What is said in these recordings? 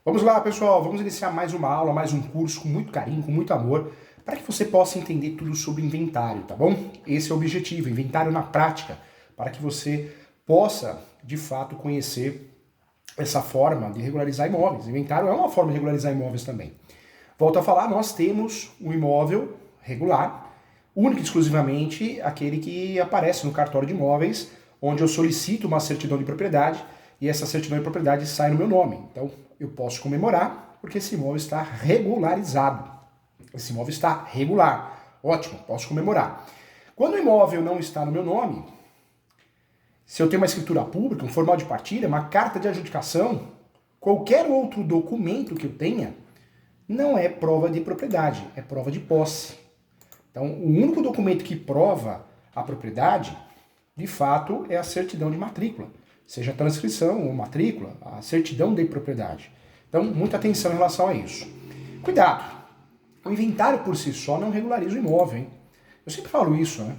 Vamos lá, pessoal, vamos iniciar mais uma aula, mais um curso com muito carinho, com muito amor, para que você possa entender tudo sobre inventário, tá bom? Esse é o objetivo, inventário na prática, para que você possa, de fato, conhecer essa forma de regularizar imóveis. Inventário é uma forma de regularizar imóveis também. Volto a falar, nós temos um imóvel regular, único e exclusivamente aquele que aparece no cartório de imóveis, onde eu solicito uma certidão de propriedade e essa certidão de propriedade sai no meu nome. Então, eu posso comemorar porque esse imóvel está regularizado. Esse imóvel está regular. Ótimo, posso comemorar. Quando o imóvel não está no meu nome, se eu tenho uma escritura pública, um formal de partilha, uma carta de adjudicação, qualquer outro documento que eu tenha, não é prova de propriedade, é prova de posse. Então, o único documento que prova a propriedade, de fato, é a certidão de matrícula. Seja transcrição ou matrícula, a certidão de propriedade. Então, muita atenção em relação a isso. Cuidado, o inventário por si só não regulariza o imóvel, hein? Eu sempre falo isso, né?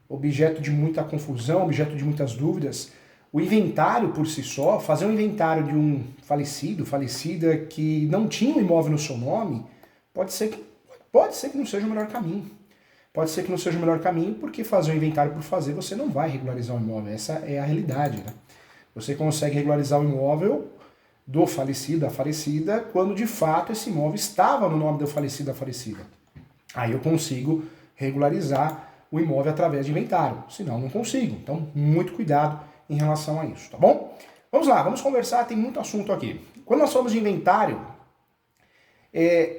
Objeto de muita confusão, objeto de muitas dúvidas. O inventário por si só, fazer um inventário de um falecido, falecida que não tinha um imóvel no seu nome, pode ser que não seja o melhor caminho. Pode ser que não seja o melhor caminho, porque fazer um inventário por fazer, você não vai regularizar o imóvel. Essa é a realidade, né? Você consegue regularizar o imóvel do falecido, da falecida, quando de fato esse imóvel estava no nome do falecido, da falecida. Aí eu consigo regularizar o imóvel através de inventário, senão não consigo. Então, muito cuidado em relação a isso, tá bom? Vamos lá, vamos conversar, tem muito assunto aqui. Quando nós falamos de inventário,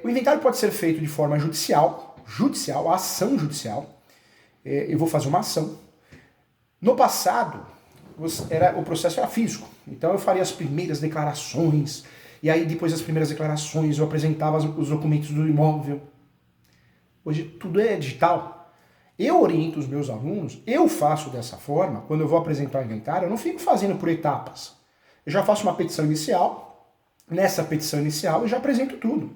o inventário pode ser feito de forma judicial, ação judicial. Eu vou fazer uma ação. No passado, o processo era físico, então eu faria as primeiras declarações, e aí depois das primeiras declarações eu apresentava os documentos do imóvel. Hoje tudo é digital. Eu oriento os meus alunos, eu faço dessa forma, quando eu vou apresentar o inventário, eu não fico fazendo por etapas. Eu já faço uma petição inicial, nessa petição inicial eu já apresento tudo.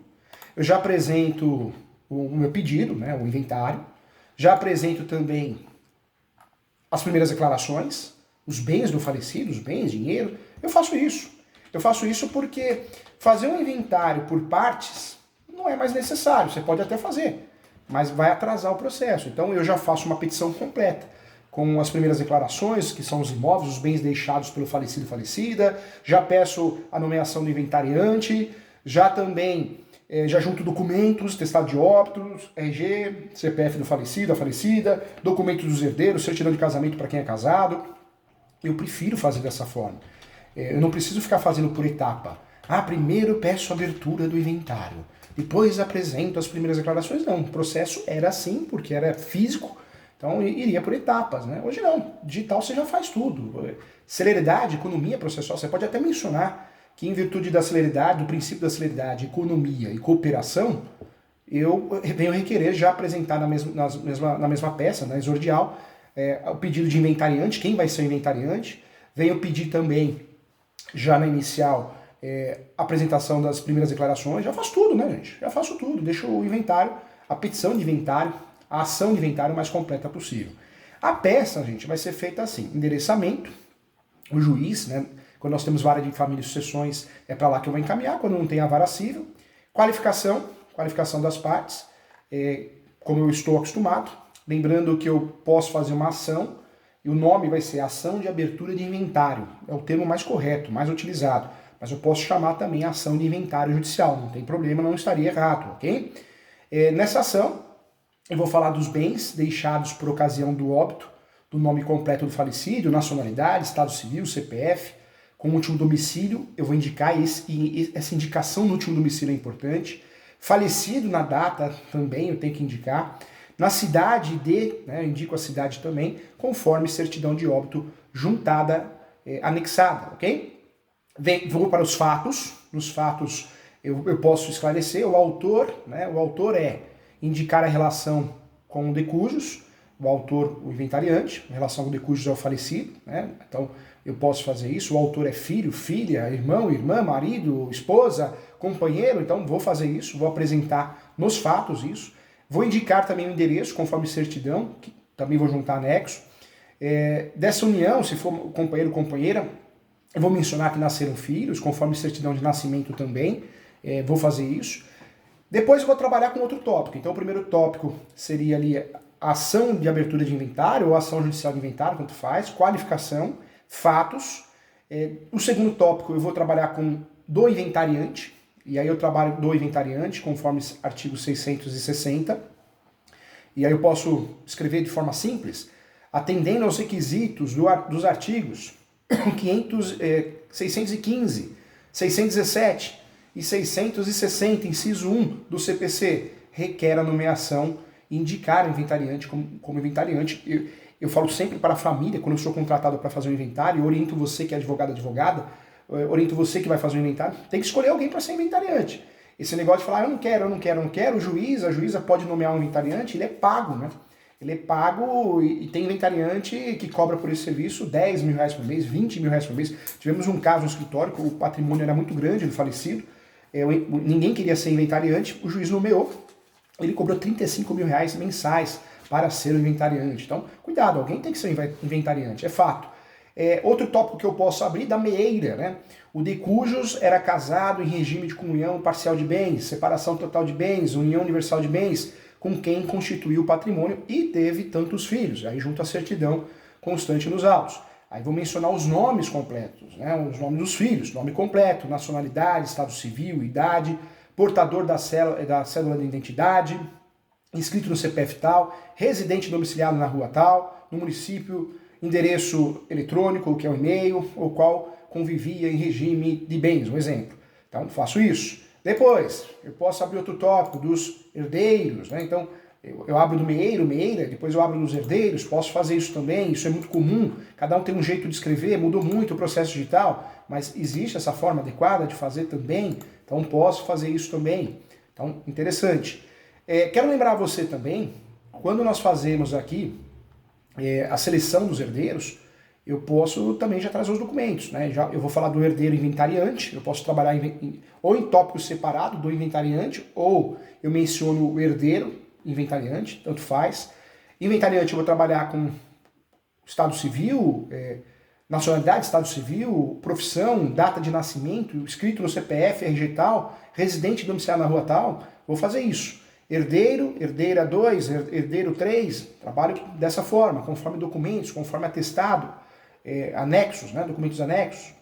Eu já apresento o meu pedido, né, o inventário, já apresento também as primeiras declarações, os bens do falecido, os bens, dinheiro. Eu faço isso. Eu faço isso porque fazer um inventário por partes não é mais necessário. Você pode até fazer, mas vai atrasar o processo. Então eu já faço uma petição completa, com as primeiras declarações, que são os imóveis, os bens deixados pelo falecido e falecida, já peço a nomeação do inventariante, já também já junto documentos, testado de óbitos, RG, CPF do falecido, da falecida, documentos dos herdeiros, certidão de casamento para quem é casado. Eu prefiro fazer dessa forma. Eu não preciso ficar fazendo por etapa. Primeiro peço a abertura do inventário, depois apresento as primeiras declarações. Não, o processo era assim, porque era físico, então iria por etapas, né? Hoje não, digital você já faz tudo. Celeridade, economia processual, você pode até mencionar que em virtude da celeridade, do princípio da celeridade, economia e cooperação, eu venho requerer já apresentar na mesma peça, na exordial, o pedido de inventariante, quem vai ser o inventariante. Venho pedir também, já na inicial, apresentação das primeiras declarações. Já faço tudo, né, gente? Já faço tudo. Deixo o inventário, a petição de inventário, a ação de inventário mais completa possível. A peça, gente, vai ser feita assim: endereçamento, o juiz, né? Quando nós temos vara de família e sucessões, é para lá que eu vou encaminhar, quando não tem a vara civil. Qualificação das partes, como eu estou acostumado. Lembrando que eu posso fazer uma ação, e o nome vai ser ação de abertura de inventário. É o termo mais correto, mais utilizado. Mas eu posso chamar também ação de inventário judicial, não tem problema, não estaria errado, ok? Nessa ação, eu vou falar dos bens deixados por ocasião do óbito, do nome completo do falecido, nacionalidade, estado civil, CPF, com o último domicílio. Eu vou indicar essa indicação no último domicílio é importante. Falecido na data também eu tenho que indicar. Na cidade eu indico a cidade também, conforme certidão de óbito juntada, anexada, ok? Vou para os fatos. Nos fatos eu posso esclarecer o autor, né? O autor é indicar a relação com o de cujos, o autor, o inventariante, a relação com o de cujos é o falecido, né? Então eu posso fazer isso. O autor é filho, filha, irmão, irmã, marido, esposa, companheiro. Então vou fazer isso, vou apresentar nos fatos isso. Vou indicar também o endereço, conforme certidão, que também vou juntar anexo. Dessa união, se for companheiro ou companheira, Eu vou mencionar que nasceram filhos, conforme certidão de nascimento também, vou fazer isso. Depois eu vou trabalhar com outro tópico. Então o primeiro tópico seria ali a ação de abertura de inventário ou ação judicial de inventário, tanto faz, qualificação, fatos. O segundo tópico eu vou trabalhar com do inventariante, e aí eu trabalho do inventariante conforme artigo 660. E aí eu posso escrever de forma simples, atendendo aos requisitos dos artigos 615, 617 e 660, inciso 1 do CPC, requer a nomeação e indicar o inventariante como inventariante. Eu falo sempre para a família, quando eu sou contratado para fazer um inventário, eu oriento você que é advogada, oriento você que vai fazer um inventário, tem que escolher alguém para ser inventariante. Esse negócio de falar, eu não quero, o juiz, a juíza pode nomear um inventariante, ele é pago, né? Ele é pago e tem inventariante que cobra por esse serviço 10 mil reais por mês, 20 mil reais por mês. Tivemos um caso no escritório que o patrimônio era muito grande do falecido, ninguém queria ser inventariante, o juiz nomeou, ele cobrou 35 mil reais mensais para ser o inventariante. Então, cuidado, alguém tem que ser inventariante, é fato. Outro tópico que eu posso abrir, da meeira, né? O de cujos era casado em regime de comunhão parcial de bens, separação total de bens, união universal de bens, com quem constituiu o patrimônio e teve tantos filhos. Aí junto a certidão constante nos autos. Aí vou mencionar os nomes completos, né? Os nomes dos filhos, nome completo, nacionalidade, estado civil, idade, portador da cédula de identidade, inscrito no CPF tal, residente domiciliado na rua tal, no município, endereço eletrônico, que é o e-mail, ou qual convivia em regime de bens, um exemplo. Então, faço isso. Depois, eu posso abrir outro tópico dos herdeiros, né? Então, eu abro do meeira, depois eu abro dos herdeiros, posso fazer isso também, isso é muito comum, cada um tem um jeito de escrever, mudou muito o processo digital, mas existe essa forma adequada de fazer também, então posso fazer isso também. Então, interessante. Quero lembrar você também, quando nós fazemos aqui a seleção dos herdeiros, eu posso também já trazer os documentos, né? Eu vou falar do herdeiro inventariante, eu posso trabalhar ou em tópico separado do inventariante, ou eu menciono o herdeiro inventariante, tanto faz. Inventariante eu vou trabalhar com estado civil, nacionalidade, estado civil, profissão, data de nascimento, escrito no CPF, RG tal, residente domiciliado na rua tal, vou fazer isso. Herdeiro, herdeira 2, herdeiro 3, trabalho dessa forma, conforme documentos, conforme atestado, anexos, né, documentos anexos.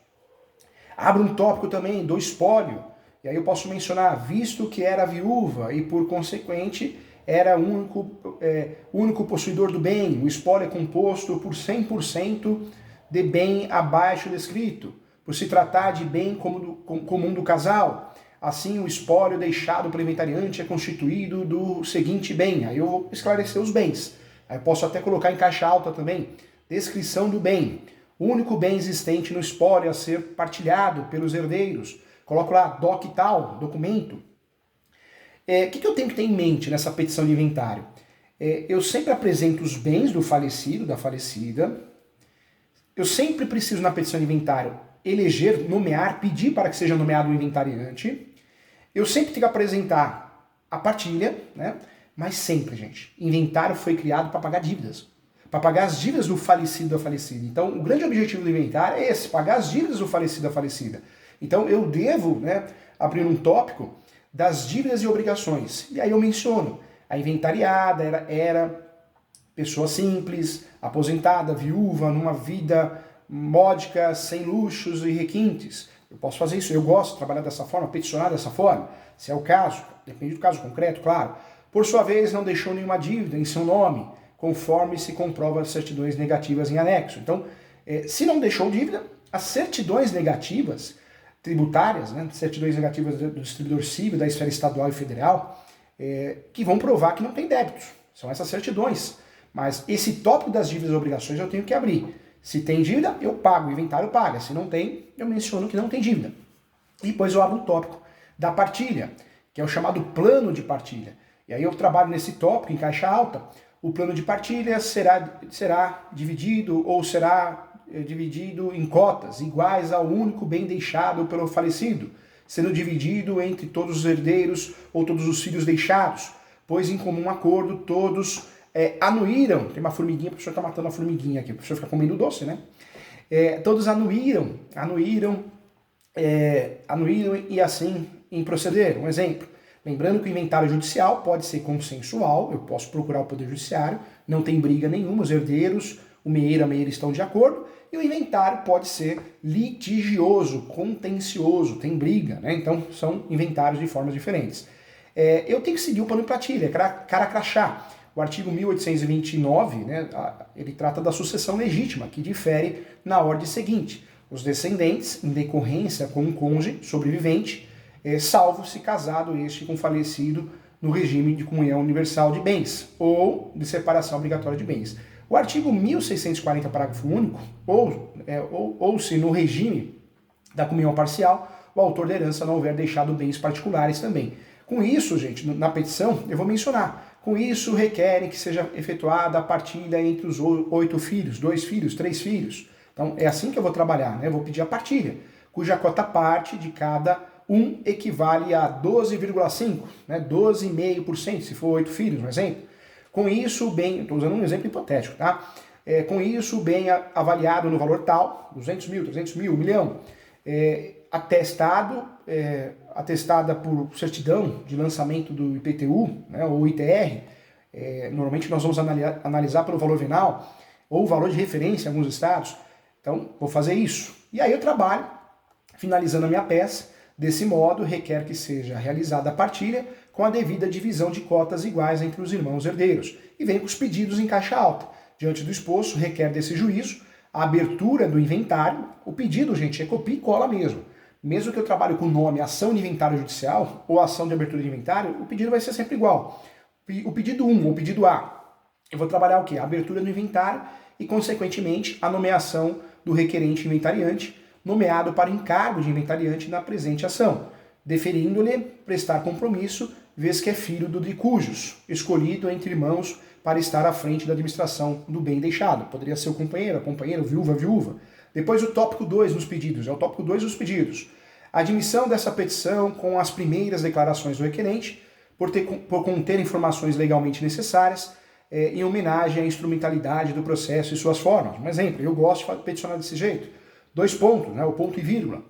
Abro um tópico também do espólio, e aí eu posso mencionar, visto que era viúva e por consequente era único possuidor do bem, o espólio é composto por 100% de bem abaixo descrito, por se tratar de bem comum do casal. Assim, o espólio deixado pelo inventariante é constituído do seguinte bem. Aí eu vou esclarecer os bens. Aí eu posso até colocar em caixa alta também. Descrição do bem. O único bem existente no espólio a ser partilhado pelos herdeiros. Coloco lá, doc tal, documento. O que eu tenho que ter em mente nessa petição de inventário? Eu sempre apresento os bens do falecido, da falecida. Eu sempre preciso, na petição de inventário, eleger, nomear, pedir para que seja nomeado o inventariante. Eu sempre tenho que apresentar a partilha, né? Mas sempre, gente, inventário foi criado para pagar dívidas. Para pagar as dívidas do falecido da falecida. Então, o grande objetivo do inventário é esse, pagar as dívidas do falecido da falecida. Então, eu devo, né, abrir um tópico das dívidas e obrigações. E aí eu menciono, a inventariada era pessoa simples, aposentada, viúva, numa vida módica, sem luxos e requintes. Eu posso fazer isso, eu gosto de trabalhar dessa forma, peticionar dessa forma, se é o caso, depende do caso concreto, claro. Por sua vez, não deixou nenhuma dívida em seu nome, conforme se comprova as certidões negativas em anexo. Então, se não deixou dívida, as certidões negativas tributárias, né, certidões negativas do distribuidor civil, da esfera estadual e federal, que vão provar que não tem débitos. São essas certidões. Mas esse tópico das dívidas e obrigações eu tenho que abrir. Se tem dívida, eu pago, o inventário paga. Se não tem, eu menciono que não tem dívida. E depois eu abro um tópico da partilha, que é o chamado plano de partilha. E aí eu trabalho nesse tópico em caixa alta. O plano de partilha será dividido ou será dividido em cotas iguais ao único bem deixado pelo falecido, sendo dividido entre todos os herdeiros ou todos os filhos deixados, pois em comum acordo todos anuíram. Tem uma formiguinha, o professor está matando a formiguinha aqui, o professor fica comendo doce, né? Todos anuíram e assim em proceder. Um exemplo, lembrando que o inventário judicial pode ser consensual, eu posso procurar o Poder Judiciário, não tem briga nenhuma, os herdeiros, o meeiro e a meeira estão de acordo, e o inventário pode ser litigioso, contencioso, tem briga, né? Então são inventários de formas diferentes. Eu tenho que seguir o plano de partilha, cara crachá. O artigo 1829, né, ele trata da sucessão legítima, que difere na ordem seguinte. Os descendentes, em decorrência com um cônjuge sobrevivente, salvo se casado este com falecido no regime de comunhão universal de bens, ou de separação obrigatória de bens. O artigo 1640, parágrafo único, ou se no regime da comunhão parcial, o autor da herança não houver deixado bens particulares também. Com isso, gente, na petição, eu vou mencionar, com isso requerem que seja efetuada a partilha entre os 8 filhos, 2 filhos, 3 filhos. Então é assim que eu vou trabalhar, né? Eu vou pedir a partilha, cuja cota parte de cada um equivale a 12,5%, né? 12,5%, se for 8 filhos, um exemplo. Com isso, o bem, estou usando um exemplo hipotético, tá? Com isso, o bem avaliado no valor tal, 200 mil, 300 mil, 1 milhão, atestada por certidão de lançamento do IPTU, né, ou ITR, normalmente nós vamos analisar pelo valor venal, ou o valor de referência em alguns estados. Então, vou fazer isso. E aí eu trabalho, finalizando a minha peça. Desse modo, requer que seja realizada a partilha com a devida divisão de cotas iguais entre os irmãos herdeiros. E vem com os pedidos em caixa alta. Diante do exposto, requer desse juízo a abertura do inventário. O pedido, gente, é copia e cola mesmo. Mesmo que eu trabalhe com o nome ação de inventário judicial ou ação de abertura de inventário, o pedido vai ser sempre igual. O pedido 1 ou o pedido A, eu vou trabalhar o quê? A abertura do inventário e, consequentemente, a nomeação do requerente inventariante, nomeado para encargo de inventariante na presente ação, deferindo-lhe prestar compromisso, vez que é filho do de cujos, escolhido entre irmãos para estar à frente da administração do bem deixado. Poderia ser o companheiro, a companheira, viúva, a viúva. Depois o tópico 2 nos pedidos, é o tópico 2 dos pedidos. A admissão dessa petição com as primeiras declarações do requerente, por conter informações legalmente necessárias, em homenagem à instrumentalidade do processo e suas formas. Um exemplo, eu gosto de peticionar desse jeito. 2 pontos, né, o ponto e vírgula.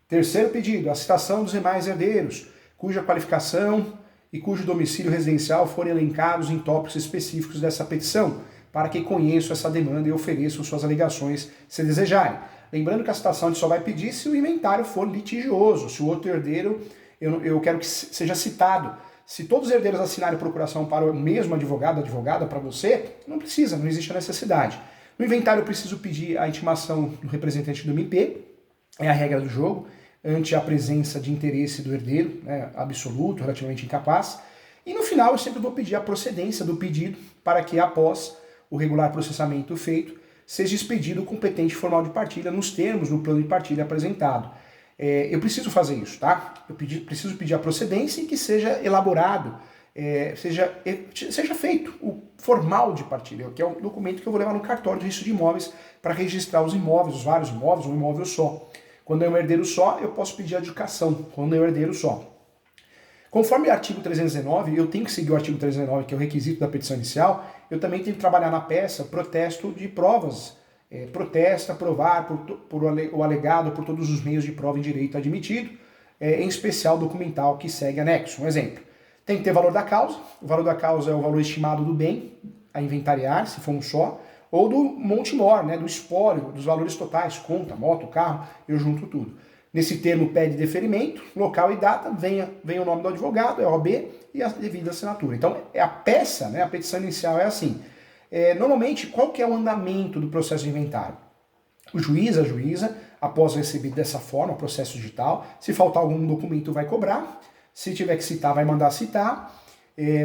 Terceiro pedido, a citação dos demais herdeiros, cuja qualificação e cujo domicílio residencial forem elencados em tópicos específicos dessa petição, para que conheçam essa demanda e ofereçam suas alegações, se desejarem. Lembrando que a citação a gente só vai pedir se o inventário for litigioso, se o outro herdeiro, eu quero que seja citado. Se todos os herdeiros assinarem procuração para o mesmo advogado, advogada, para você, não precisa, não existe a necessidade. No inventário eu preciso pedir a intimação do representante do MP, é a regra do jogo, ante a presença de interesse do herdeiro, né, absoluto, relativamente incapaz. E no final eu sempre vou pedir a procedência do pedido para que, após o regular processamento feito, seja expedido o competente formal de partilha nos termos do plano de partilha apresentado. Eu preciso fazer isso, tá? Preciso pedir a procedência e que seja elaborado, seja feito o formal de partilha, que é o documento que eu vou levar no cartório de registro de imóveis para registrar os imóveis, os vários imóveis, um imóvel só. Quando é um herdeiro só, eu posso pedir adjudicação, quando é um herdeiro só. Conforme o artigo 319, eu tenho que seguir o artigo 319, que é o requisito da petição inicial, eu também tenho que trabalhar na peça protesto de provas. Protesta, provar por o alegado por todos os meios de prova em direito admitido, em especial documental que segue anexo. Um exemplo, tem que ter valor da causa, o valor da causa é o valor estimado do bem a inventariar, se for um só, ou do monte mor, né, do espólio, dos valores totais, conta, moto, carro, eu junto tudo. Nesse termo pede deferimento, local e data, vem o nome do advogado, é OB e a devida assinatura. Então, a peça, né, a petição inicial é assim. Normalmente, qual que é o andamento do processo de inventário? O juiz, a juíza, após receber dessa forma, o processo digital, se faltar algum documento vai cobrar, se tiver que citar, vai mandar citar,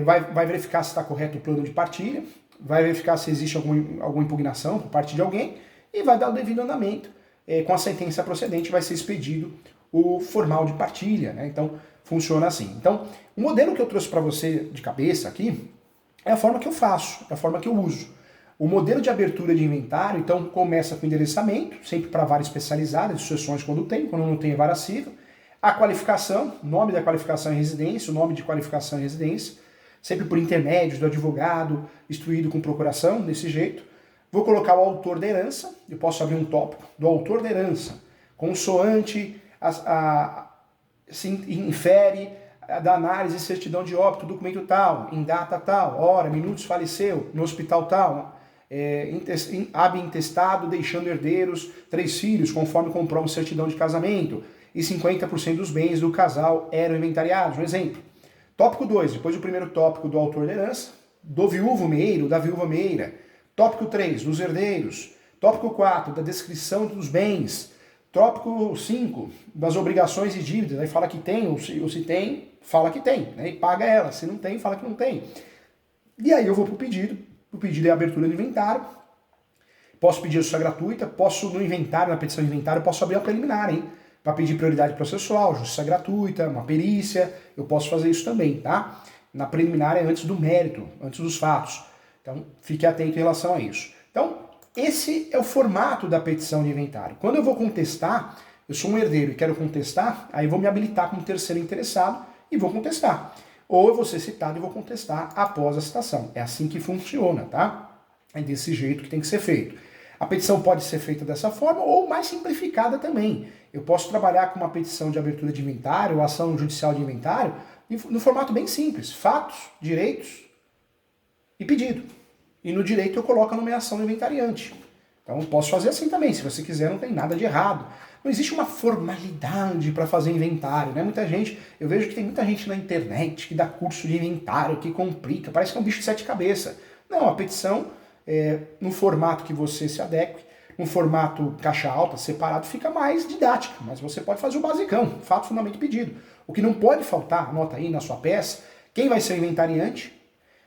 vai verificar se está correto o plano de partilha, vai verificar se existe alguma impugnação por parte de alguém e vai dar o devido andamento. Com a sentença procedente vai ser expedido o formal de partilha, né? Então, funciona assim. Então, o modelo que eu trouxe para você de cabeça aqui é a forma que eu faço, é a forma que eu uso. O modelo de abertura de inventário, então, começa com endereçamento, sempre para vara especializada, de sucessões quando tem, quando não tem é vara civil. A qualificação, nome da qualificação em residência, o nome de qualificação em residência, sempre por intermédio do advogado, instruído com procuração, desse jeito. Vou colocar o autor da herança, eu posso abrir um tópico do autor da herança, consoante se infere da análise, certidão de óbito, documento tal, em data tal, hora, minutos, faleceu, no hospital tal, ab intestado, deixando herdeiros 3 filhos, conforme comprova certidão de casamento, e 50% dos bens do casal eram inventariados, um exemplo. Tópico 2, depois do primeiro tópico do autor da herança, do viúvo meiro, da viúva meira. Tópico 3, dos herdeiros. Tópico 4, da descrição dos bens. Tópico 5, das obrigações e dívidas. Aí fala que tem, ou se tem, fala que tem, né? E paga ela. Se não tem, fala que não tem. E aí eu vou para o pedido. O pedido é a abertura do inventário. Posso pedir justiça gratuita, posso no inventário, na petição de inventário, posso abrir a preliminar, hein? Para pedir prioridade processual, justiça gratuita, uma perícia, eu posso fazer isso também, tá? Na preliminar é antes do mérito, antes dos fatos. Então, fique atento em relação a isso. Então, esse é o formato da petição de inventário. Quando eu vou contestar, eu sou um herdeiro e quero contestar, aí vou me habilitar como terceiro interessado e vou contestar. Ou eu vou ser citado e vou contestar após a citação. É assim que funciona, tá? É desse jeito que tem que ser feito. A petição pode ser feita dessa forma ou mais simplificada também. Eu posso trabalhar com uma petição de abertura de inventário ou ação judicial de inventário no formato bem simples. Fatos, direitos e pedido. E no direito eu coloco a nomeação do inventariante. Então eu posso fazer assim também. Se você quiser, não tem nada de errado. Não existe uma formalidade para fazer inventário, né? Muita gente, eu vejo que tem muita gente na internet que dá curso de inventário, que complica, parece que é um bicho de 7 cabeças. Não, a petição, no formato que você se adeque, no formato caixa alta, separado, fica mais didática, mas você pode fazer o basicão, fato, fundamento e pedido. O que não pode faltar, anota aí na sua peça, quem vai ser o inventariante,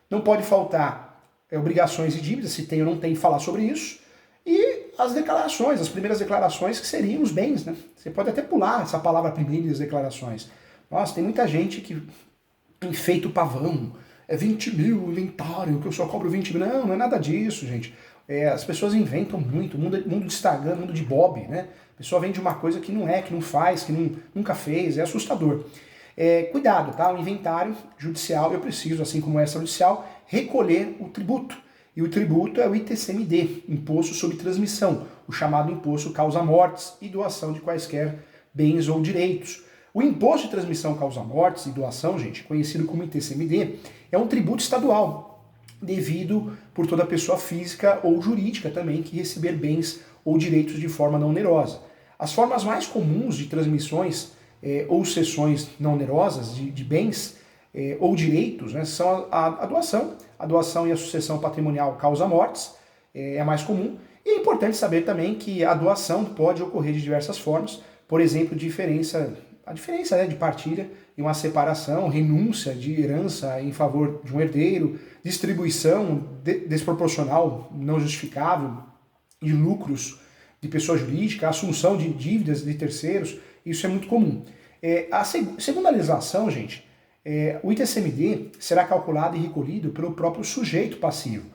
não pode faltar obrigações e dívidas, se tem ou não tem, falar sobre isso, e as declarações, as primeiras declarações que seriam os bens, né? Você pode até pular essa palavra primeiras declarações. Nossa, tem muita gente que enfeita o pavão, 20 mil inventário, que eu só cobro 20 mil. Não, não é nada disso, gente. As pessoas inventam muito, mundo de Instagram, mundo de Bob, né? A pessoa vende uma coisa que não é, que não faz, que nunca fez, é assustador. Cuidado, tá? O inventário judicial, eu preciso, assim como o extrajudicial, recolher o tributo. E o tributo é o ITCMD, Imposto sobre Transmissão, o chamado Imposto Causa-Mortes e Doação de quaisquer bens ou direitos. O Imposto de Transmissão Causa-Mortes e Doação, gente, conhecido como ITCMD, é um tributo estadual, devido por toda pessoa física ou jurídica também que receber bens ou direitos de forma não onerosa. As formas mais comuns de transmissões ou cessões não onerosas de bens ou direitos, né, são a doação. A doação e a sucessão patrimonial causa-mortes é a mais comum. E é importante saber também que a doação pode ocorrer de diversas formas, por exemplo, a diferença, né, de partilha e uma separação, renúncia de herança em favor de um herdeiro, distribuição desproporcional, não justificável, de lucros de pessoa jurídica, assunção de dívidas de terceiros, isso é muito comum. Segundo a legislação, gente, o ITCMD será calculado e recolhido pelo próprio sujeito passivo,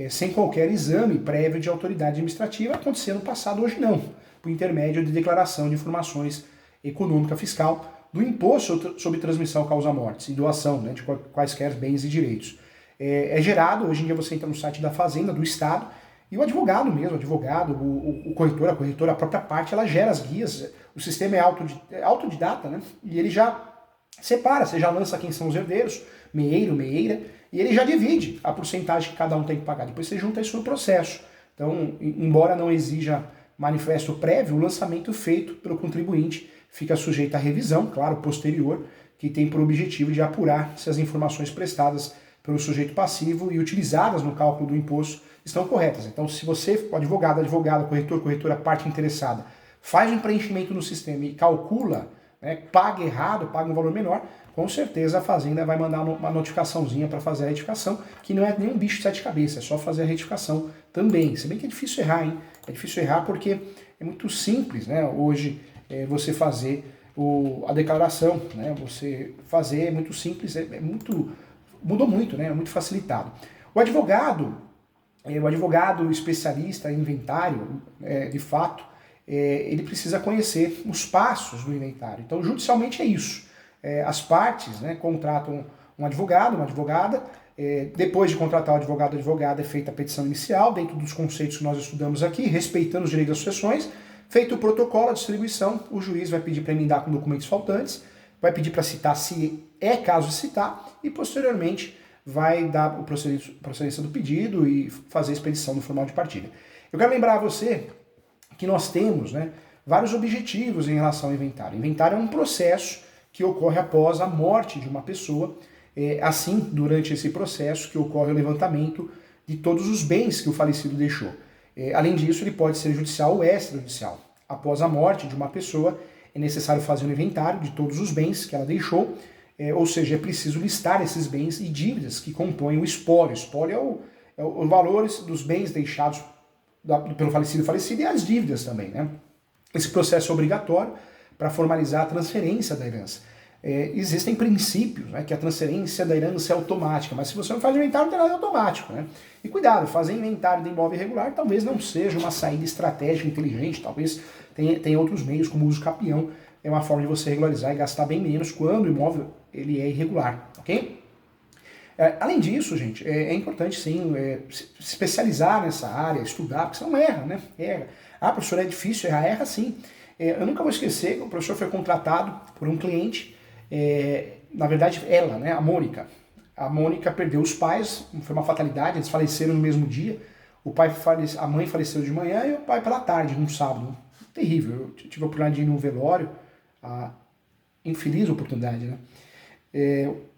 sem qualquer exame prévio de autoridade administrativa, acontecendo no passado, hoje não, por intermédio de declaração de informações econômica fiscal do imposto sobre transmissão causa-mortes e doação, né, de quaisquer bens e direitos. É gerado, hoje em dia você entra no site da Fazenda, do Estado, e o advogado mesmo, o corretor, a corretora, a própria parte, ela gera as guias, o sistema é autodidata, né, e ele já separa, você já lança quem são os herdeiros, meeiro, meeira, e ele já divide a porcentagem que cada um tem que pagar. Depois você junta isso no processo. Então, embora não exija manifesto prévio, o lançamento feito pelo contribuinte fica sujeito à revisão, claro, posterior, que tem por objetivo de apurar se as informações prestadas pelo sujeito passivo e utilizadas no cálculo do imposto estão corretas. Então, se você, advogado, corretor, corretora, parte interessada, faz um preenchimento no sistema e calcula, né, paga errado, paga um valor menor, com certeza a Fazenda vai mandar uma notificaçãozinha para fazer a retificação, que não é nem um bicho de 7 cabeças, é só fazer a retificação também. Se bem que é difícil errar, hein? É difícil errar porque é muito simples, né, hoje você fazer a declaração, né? Você fazer é muito simples, mudou muito, né? É muito facilitado. O advogado especialista em inventário, de fato, ele precisa conhecer os passos do inventário. Então, judicialmente é isso. As partes, né, contratam um advogado, uma advogada, Depois de contratar o advogado ou advogada, é feita a petição inicial, dentro dos conceitos que nós estudamos aqui, respeitando os direitos das sucessões. Feito o protocolo, a distribuição, o juiz vai pedir para emendar com documentos faltantes, vai pedir para citar se é caso de citar, e posteriormente vai dar o procedimento do pedido e fazer a expedição do formal de partilha. Eu quero lembrar a você que nós temos, né, vários objetivos em relação ao inventário. O inventário é um processo que ocorre após a morte de uma pessoa. Assim, durante esse processo que ocorre o levantamento de todos os bens que o falecido deixou. Além disso, ele pode ser judicial ou extrajudicial. Após a morte de uma pessoa, é necessário fazer um inventário de todos os bens que ela deixou, ou seja, é preciso listar esses bens e dívidas que compõem o espólio. O espólio é os valores dos bens deixados pelo falecido e as dívidas também, né? Esse processo é obrigatório para formalizar a transferência da herança. Existem princípios, né, que a transferência da herança é automática, mas se você não faz inventário, não tem nada automático, né? E cuidado, fazer inventário de imóvel irregular talvez não seja uma saída estratégica inteligente, talvez tenha outros meios, como o uso capião, é uma forma de você regularizar e gastar bem menos quando o imóvel ele é irregular, ok? Além disso, gente, é importante sim se especializar nessa área, estudar, porque você não erra, né? Erra. Ah, professor, é difícil errar? Erra sim. Eu nunca vou esquecer que o professor foi contratado por um cliente. Na verdade, ela, né, a Mônica. A Mônica perdeu os pais, foi uma fatalidade, eles faleceram no mesmo dia. A mãe faleceu de manhã e o pai pela tarde, num sábado. Terrível. Eu tive a oportunidade de ir num velório, a infeliz oportunidade, né?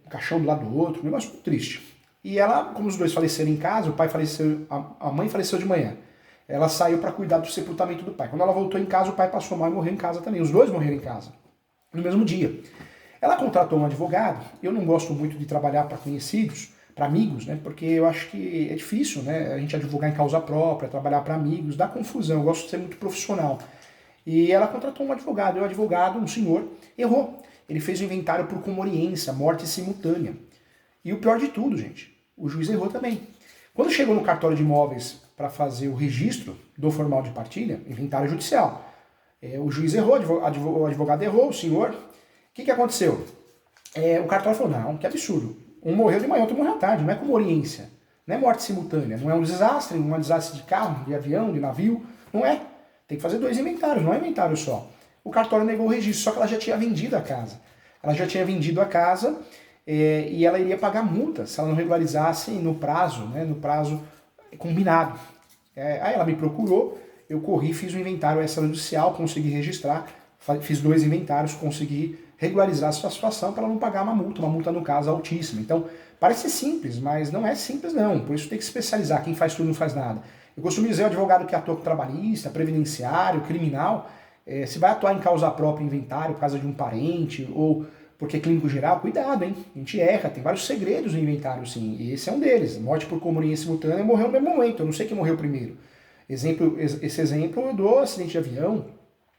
Um caixão do lado do outro, um negócio muito triste. E ela, como os dois faleceram em casa, o pai faleceu, a mãe faleceu de manhã. Ela saiu para cuidar do sepultamento do pai. Quando ela voltou em casa, o pai passou mal e morreu em casa também. Os dois morreram em casa, no mesmo dia. Ela contratou um advogado. Eu não gosto muito de trabalhar para conhecidos, para amigos, né? Porque eu acho que é difícil, né? A gente advogar em causa própria, trabalhar para amigos, dá confusão. Eu gosto de ser muito profissional. E ela contratou um advogado. E o advogado, um senhor, errou. Ele fez o inventário por comoriência, morte simultânea. E o pior de tudo, gente, o juiz errou também. Quando chegou no cartório de imóveis para fazer o registro do formal de partilha, inventário judicial, o juiz errou, o advogado errou, o senhor. O que aconteceu? O cartório falou, não, que absurdo. Um morreu de manhã, outro morreu à tarde, não é comoriência, não é morte simultânea, não é um desastre de carro, de avião, de navio, não é. Tem que fazer 2 inventários, não é inventário só. O cartório negou o registro, só que ela já tinha vendido a casa. Ela já tinha vendido a casa e ela iria pagar multa se ela não regularizasse no prazo, né, no prazo combinado. Aí ela me procurou, eu corri, fiz um inventário extrajudicial, consegui registrar, fiz 2 inventários, consegui regularizar a sua situação para ela não pagar uma multa no caso altíssima. Então, parece simples, mas não é simples não, por isso tem que se especializar, quem faz tudo não faz nada. Eu costumo dizer, o advogado que atua com trabalhista, previdenciário, criminal, se vai atuar em causa própria, inventário, por causa de um parente, ou porque é clínico geral, cuidado, hein? A gente erra, tem vários segredos no inventário, sim, e esse é um deles. Morte por comoriência simultânea morreu no mesmo momento, eu não sei quem morreu primeiro. Esse exemplo eu dou acidente de avião,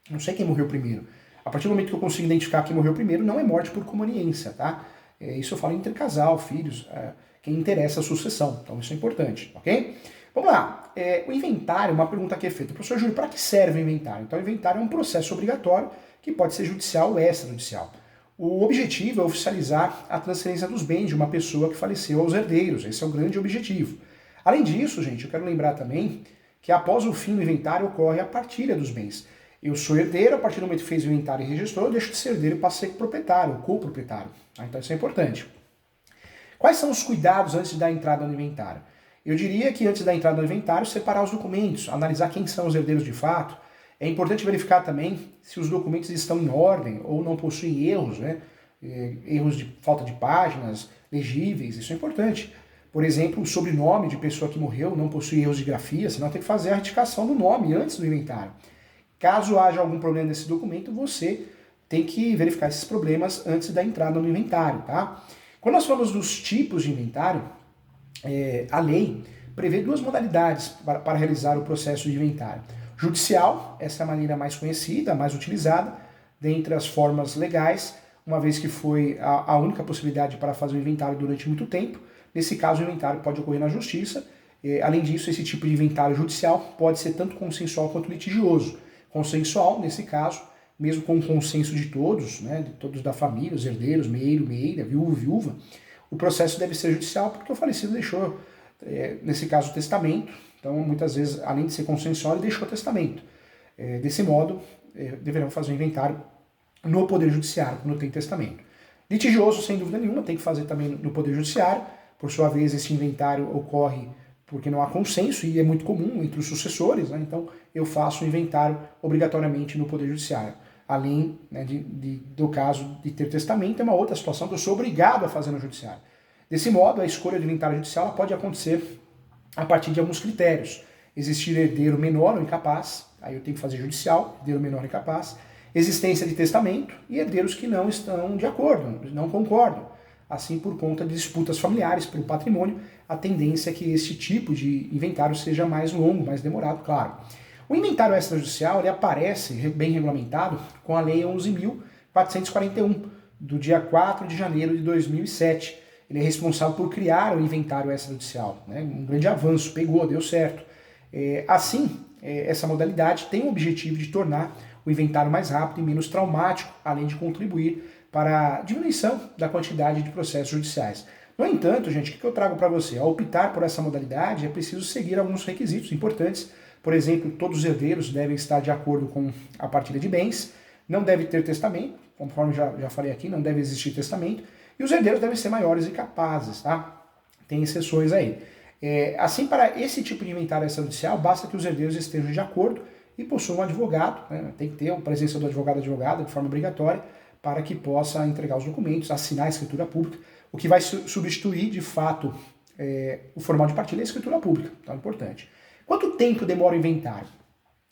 não sei quem morreu primeiro. A partir do momento que eu consigo identificar quem morreu primeiro, não é morte por comoriência, tá? Isso eu falo entre casal, filhos, quem interessa a sucessão, então isso é importante, ok? Vamos lá, o inventário, uma pergunta que é feita. Professor Júlio, para que serve o inventário? Então o inventário é um processo obrigatório que pode ser judicial ou extrajudicial. O objetivo é oficializar a transferência dos bens de uma pessoa que faleceu aos herdeiros, esse é o grande objetivo. Além disso, gente, eu quero lembrar também que após o fim do inventário ocorre a partilha dos bens. Eu sou herdeiro, a partir do momento que fez o inventário e registrou, eu deixo de ser herdeiro e passo a ser proprietário, coproprietário. Então isso é importante. Quais são os cuidados antes da entrada no inventário? Eu diria que antes da entrada no inventário, separar os documentos, analisar quem são os herdeiros de fato. É importante verificar também se os documentos estão em ordem ou não possuem erros, né? Erros de falta de páginas, legíveis, isso é importante. Por exemplo, o sobrenome de pessoa que morreu não possui erros de grafia, senão tem que fazer a retificação do nome antes do inventário. Caso haja algum problema nesse documento, você tem que verificar esses problemas antes da entrada no inventário, tá? Quando nós falamos dos tipos de inventário, a lei prevê 2 modalidades para realizar o processo de inventário. Judicial, essa é a maneira mais conhecida, mais utilizada, dentre as formas legais, uma vez que foi a única possibilidade para fazer o inventário durante muito tempo. Nesse caso, o inventário pode ocorrer na justiça. Além disso, esse tipo de inventário judicial pode ser tanto consensual quanto litigioso. Consensual, nesse caso, mesmo com o consenso de todos, né, de todos da família, os herdeiros, meiro, meira, viúvo, viúva, o processo deve ser judicial porque o falecido deixou, nesse caso, o testamento. Então, muitas vezes, além de ser consensual, ele deixou o testamento. Desse modo, deverão fazer o inventário no Poder Judiciário, quando tem testamento. Litigioso, sem dúvida nenhuma, tem que fazer também no Poder Judiciário. Por sua vez, esse inventário ocorre porque não há consenso e é muito comum entre os sucessores, né? Então eu faço o inventário obrigatoriamente no Poder Judiciário. Além, né, do caso de ter testamento, é uma outra situação que eu sou obrigado a fazer no Judiciário. Desse modo, a escolha do inventário judicial pode acontecer a partir de alguns critérios. Existir herdeiro menor ou incapaz, aí eu tenho que fazer judicial, herdeiro menor ou incapaz, existência de testamento e herdeiros que não estão de acordo, não concordam. Assim, por conta de disputas familiares pelo patrimônio, a tendência é que este tipo de inventário seja mais longo, mais demorado, claro. O inventário extrajudicial ele aparece bem regulamentado com a Lei 11.441, do dia 4 de janeiro de 2007. Ele é responsável por criar o inventário extrajudicial, né? Um grande avanço, pegou, deu certo. Essa modalidade tem o objetivo de tornar o inventário mais rápido e menos traumático, além de contribuir para a diminuição da quantidade de processos judiciais. No entanto, gente, o que eu trago para você? Ao optar por essa modalidade, é preciso seguir alguns requisitos importantes. Por exemplo, todos os herdeiros devem estar de acordo com a partilha de bens, não deve ter testamento, conforme já falei aqui, não deve existir testamento, e os herdeiros devem ser maiores e capazes, tá? Tem exceções aí. Assim, para esse tipo de inventário extrajudicial, basta que os herdeiros estejam de acordo e possuam um advogado, né? Tem que ter a presença do advogado-advogada de forma obrigatória, para que possa entregar os documentos, assinar a escritura pública, o que vai substituir, de fato, o formal de partilha e a escritura pública. Então é importante. Quanto tempo demora o inventário?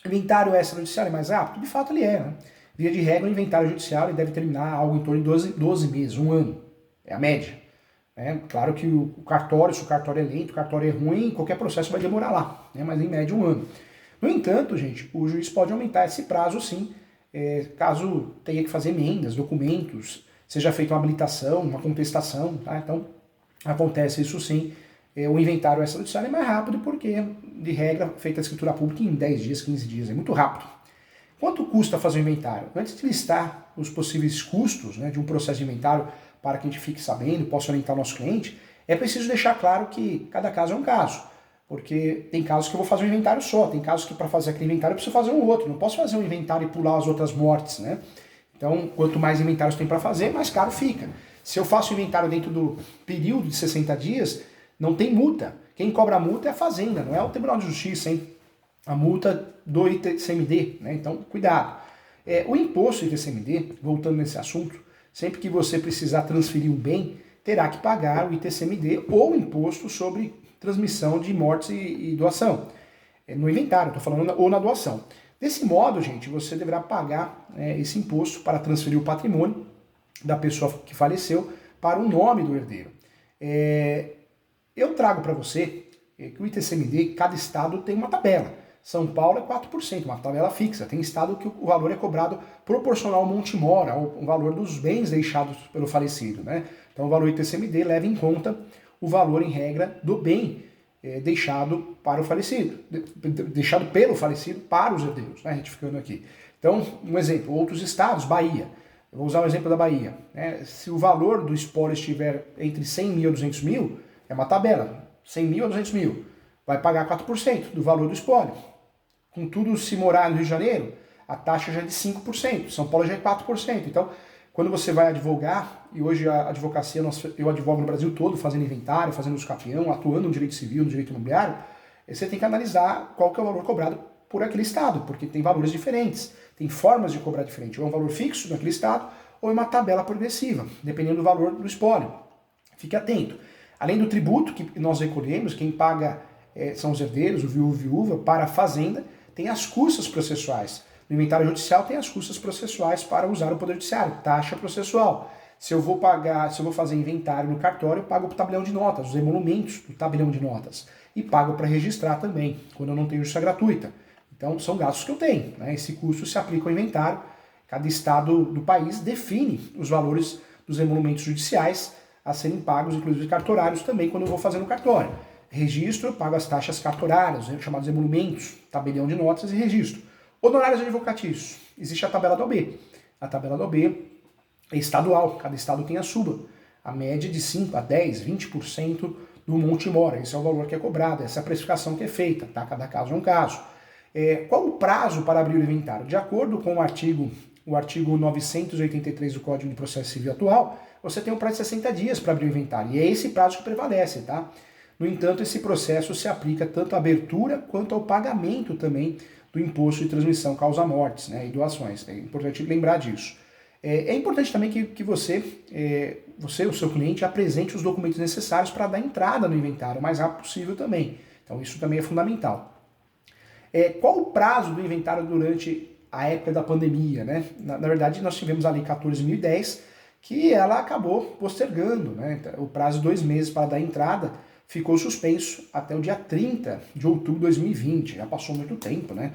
O inventário extrajudicial é mais rápido? De fato ele é, né? Via de regra, o inventário judicial ele deve terminar algo em torno de 12 meses, um ano. É a média. Claro que o cartório, se o cartório é lento, o cartório é ruim, qualquer processo vai demorar lá, né? Mas em média um ano. No entanto, gente, o juiz pode aumentar esse prazo sim, caso tenha que fazer emendas, documentos, seja feita uma habilitação, uma contestação, tá? Então acontece isso sim. O inventário extrajudicial é mais rápido porque, de regra, feita a escritura pública em 10 dias, 15 dias, é muito rápido. Quanto custa fazer o inventário? Antes de listar os possíveis custos, né, de um processo de inventário para que a gente fique sabendo, possa orientar o nosso cliente, é preciso deixar claro que cada caso é um caso. Porque tem casos que eu vou fazer um inventário só, tem casos que para fazer aquele inventário eu preciso fazer um outro, não posso fazer um inventário e pular as outras mortes, né? Então, quanto mais inventários tem para fazer, mais caro fica. Se eu faço o inventário dentro do período de 60 dias, não tem multa. Quem cobra a multa é a Fazenda, não é o Tribunal de Justiça, hein? A multa do ITCMD, né? Então, cuidado. O imposto ITCMD, voltando nesse assunto, sempre que você precisar transferir um bem, terá que pagar o ITCMD ou o imposto sobre transmissão de mortes e doação. No inventário, estou falando, ou na doação. Desse modo, gente, você deverá pagar esse imposto para transferir o patrimônio da pessoa que faleceu para o nome do herdeiro. Eu trago para você que o ITCMD, cada estado tem uma tabela. São Paulo é 4%, uma tabela fixa. Tem estado que o valor é cobrado proporcional ao monte mora, ao valor dos bens deixados pelo falecido, né? Então o valor ITCMD leva em conta o valor, em regra, do bem deixado para o falecido, deixado pelo falecido para os herdeiros, né? Retificando aqui. Então, um exemplo, outros estados, Bahia. Eu vou usar o exemplo da Bahia. Se o valor do espólio estiver entre 100 mil e 200 mil, é uma tabela, 100 mil a 200 mil, vai pagar 4% do valor do espólio. Contudo, se morar no Rio de Janeiro, a taxa já é de 5%, São Paulo já é 4%. Então, quando você vai advogar, e hoje a advocacia, eu advogo no Brasil todo, fazendo inventário, fazendo uso capião, atuando no direito civil, no direito imobiliário, você tem que analisar qual que é o valor cobrado por aquele estado, porque tem valores diferentes, tem formas de cobrar diferente. Ou é um valor fixo naquele estado, ou é uma tabela progressiva, dependendo do valor do espólio. Fique atento. Além do tributo que nós recolhemos, quem paga são os herdeiros, o viúvo e viúva, para a fazenda, tem as custas processuais. No inventário judicial tem as custas processuais para usar o Poder Judiciário, taxa processual. Se eu vou fazer inventário no cartório, eu pago para o tabelião de notas, os emolumentos do tabelião de notas. E pago para registrar também, quando eu não tenho justiça gratuita. Então são gastos que eu tenho, né? Esse custo se aplica ao inventário. Cada estado do país define os valores dos emolumentos judiciais a serem pagos, inclusive cartorários também, quando eu vou fazer no cartório. Registro, eu pago as taxas cartorárias, chamados emolumentos, tabelião de notas e registro. Honorários advocatícios. Existe a tabela da OB. A tabela da OB é estadual, cada estado tem a sua. a média de 5 a 10, 20% do monte mora. Esse é o valor que é cobrado, essa é a precificação que é feita, tá? Cada caso é um caso. Qual o prazo para abrir o inventário? De acordo com o artigo 983 do Código de Processo Civil atual, você tem um prazo de 60 dias para abrir o inventário, e é esse prazo que prevalece, tá? No entanto, esse processo se aplica tanto à abertura quanto ao pagamento também do imposto de transmissão causa-mortes, né, e doações. É importante lembrar disso. É importante também que você, o seu cliente, apresente os documentos necessários para dar entrada no inventário o mais rápido possível também. Então isso também é fundamental. Qual o prazo do inventário durante a época da pandemia, né? Na verdade, nós tivemos a Lei 14.010, que ela acabou postergando, né? O prazo de 2 meses para dar entrada ficou suspenso até o dia 30 de outubro de 2020. Já passou muito tempo, né?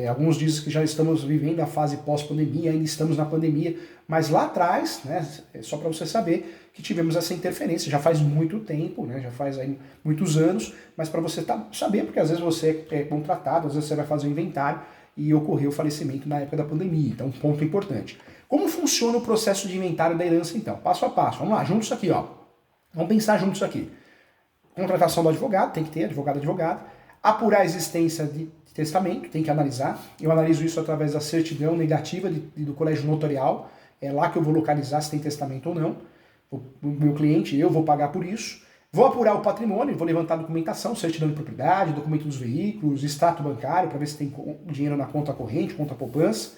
Alguns dizem que já estamos vivendo a fase pós-pandemia, ainda estamos na pandemia, mas lá atrás, né, só para você saber que tivemos essa interferência, já faz muito tempo, né, já faz aí muitos anos, mas para você saber, porque às vezes você é contratado, às vezes você vai fazer um inventário e ocorreu o falecimento na época da pandemia, então um ponto importante. Como funciona o processo de inventário da herança então? Passo a passo, vamos lá, juntos aqui, ó. Vamos pensar juntos aqui. Contratação do advogado, tem que ter advogado, apurar a existência de testamento, tem que analisar. Eu analiso isso através da certidão negativa do colégio notarial. É lá que eu vou localizar se tem testamento ou não. O meu cliente, eu vou pagar por isso. Vou apurar o patrimônio, vou levantar a documentação, certidão de propriedade, documento dos veículos, extrato bancário, para ver se tem dinheiro na conta corrente, conta poupança.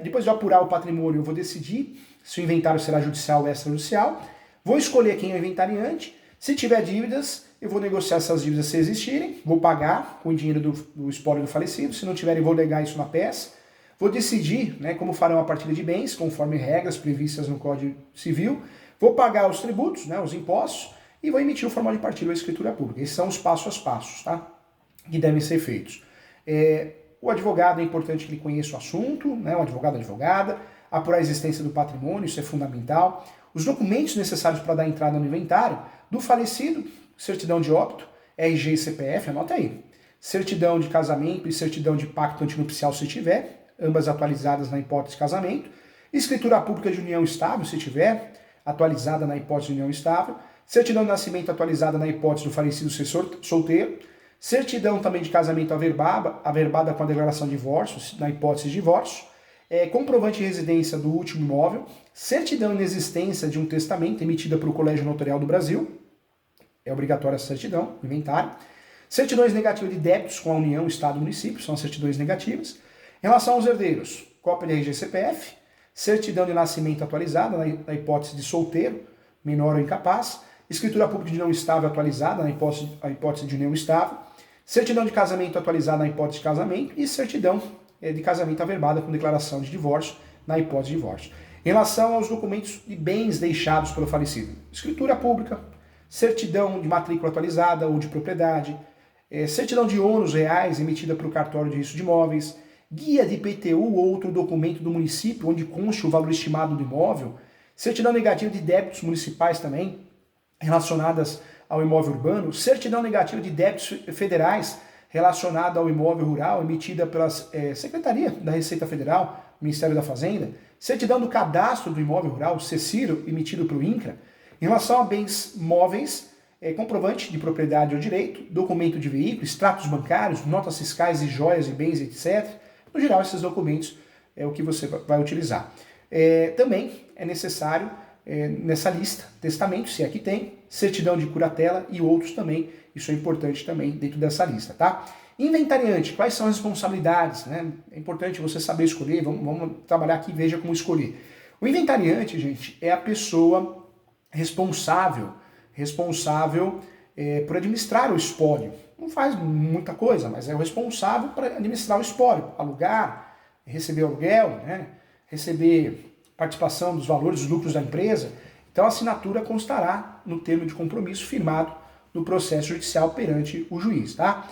Depois de apurar o patrimônio, eu vou decidir se o inventário será judicial ou extrajudicial. Vou escolher quem é o inventariante. Se tiver dívidas, eu vou negociar essas dívidas se existirem, vou pagar com o dinheiro do espólio do falecido, se não tiverem, vou legar isso na peça. Vou decidir, né, como farão a partilha de bens, conforme regras previstas no Código Civil. Vou pagar os tributos, né, os impostos, e vou emitir o formal de partilha ou escritura pública. Esses são os passos a passos, tá, que devem ser feitos. O advogado é importante que ele conheça o assunto, né, o advogada, apurar a existência do patrimônio, isso é fundamental. Os documentos necessários para dar entrada no inventário do falecido, certidão de óbito, RG e CPF, anota aí. Certidão de casamento e certidão de pacto antinupcial se tiver, ambas atualizadas na hipótese de casamento. Escritura pública de união estável, se tiver, atualizada na hipótese de união estável. Certidão de nascimento atualizada na hipótese do falecido ser solteiro. Certidão também de casamento averbada com a declaração de divórcio, na hipótese de divórcio. Comprovante de residência do último imóvel. Certidão de existência de um testamento emitida pelo Colégio Notarial do Brasil. É obrigatória essa certidão, inventário. Certidões negativas de débitos com a União, Estado e Município, são as certidões negativas. Em relação aos herdeiros, cópia de RG e CPF, certidão de nascimento atualizada na hipótese de solteiro, menor ou incapaz, escritura pública de união estável atualizada na hipótese de união estável, certidão de casamento atualizada na hipótese de casamento e certidão de casamento averbada com declaração de divórcio na hipótese de divórcio. Em relação aos documentos de bens deixados pelo falecido, escritura pública, certidão de matrícula atualizada ou de propriedade, certidão de ônus reais emitida pelo cartório de registro de imóveis, guia de IPTU ou outro documento do município onde conste o valor estimado do imóvel, certidão negativa de débitos municipais também relacionadas ao imóvel urbano, certidão negativa de débitos federais relacionada ao imóvel rural emitida pela Secretaria da Receita Federal, Ministério da Fazenda, certidão do cadastro do imóvel rural, CECIRO, emitido pelo INCRA. Em relação a bens móveis, comprovante de propriedade ou direito, documento de veículo, extratos bancários, notas fiscais e joias e bens, etc. No geral, esses documentos é o que você vai utilizar. Também é necessário, nessa lista, testamento, se é que tem, certidão de curatela e outros também. Isso é importante também dentro dessa lista, tá? Inventariante, quais são as responsabilidades, né? É importante você saber escolher, vamos trabalhar aqui, veja como escolher. O inventariante, gente, é a pessoa responsável por administrar o espólio. Não faz muita coisa, mas é o responsável para administrar o espólio, alugar, receber aluguel, né? Receber participação dos valores, dos lucros da empresa. Então a assinatura constará no termo de compromisso firmado no processo judicial perante o juiz, tá?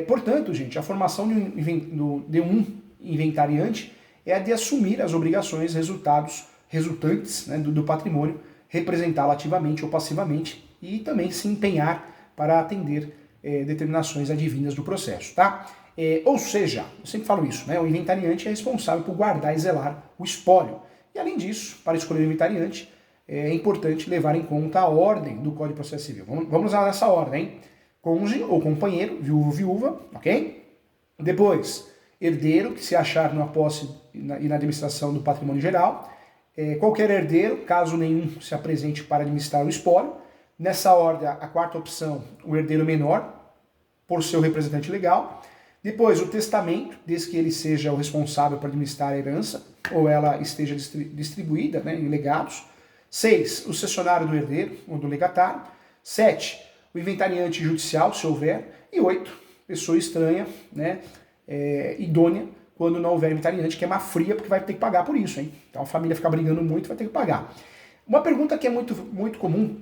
Portanto, gente, a formação de um inventariante é a de assumir as obrigações resultantes, né, do patrimônio, representá-lo ativamente ou passivamente e também se empenhar para atender determinações advindas do processo, tá? Ou seja, eu sempre falo isso, né? O inventariante é responsável por guardar e zelar o espólio. E além disso, para escolher o inventariante, é importante levar em conta a ordem do Código de Processo Civil. Vamos lá nessa ordem, hein? Cônjuge ou companheiro, viúvo, viúva, ok? Depois, herdeiro, que se achar na posse e na administração do patrimônio geral. Qualquer herdeiro, caso nenhum se apresente para administrar o espólio. Nessa ordem, a quarta opção, o herdeiro menor, por seu representante legal. Depois, o testamento, desde que ele seja o responsável por administrar a herança, ou ela esteja distribuída, né, em legados. 6, o cessionário do herdeiro, ou do legatário. 7, o inventariante judicial, se houver. E 8, pessoa estranha, né, idônea, quando não houver inventariante, que é má fria, porque vai ter que pagar por isso, hein? Então a família fica brigando muito, vai ter que pagar. Uma pergunta que é muito comum: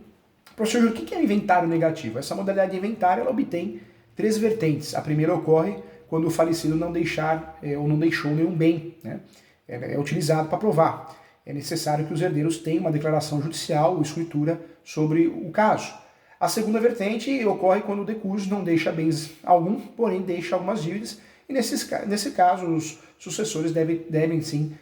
professor Júlio, o que é inventário negativo? Essa modalidade de inventário, ela obtém 3 vertentes. A primeira ocorre quando o falecido não deixar ou não deixou nenhum bem, né? É utilizado para provar. É necessário que os herdeiros tenham uma declaração judicial ou escritura sobre o caso. A segunda vertente ocorre quando o decúbito não deixa bens algum, porém deixa algumas dívidas, e nesse caso os sucessores devem sim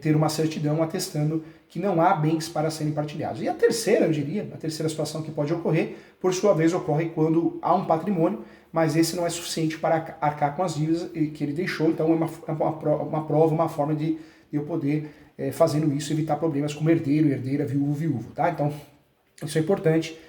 ter uma certidão atestando que não há bens para serem partilhados. E a terceira, eu diria, a terceira situação que pode ocorrer, por sua vez, ocorre quando há um patrimônio, mas esse não é suficiente para arcar com as dívidas que ele deixou, então é uma prova, uma forma de eu poder, fazendo isso, evitar problemas como herdeiro, herdeira, viúvo, viúvo, tá? Então, isso é importante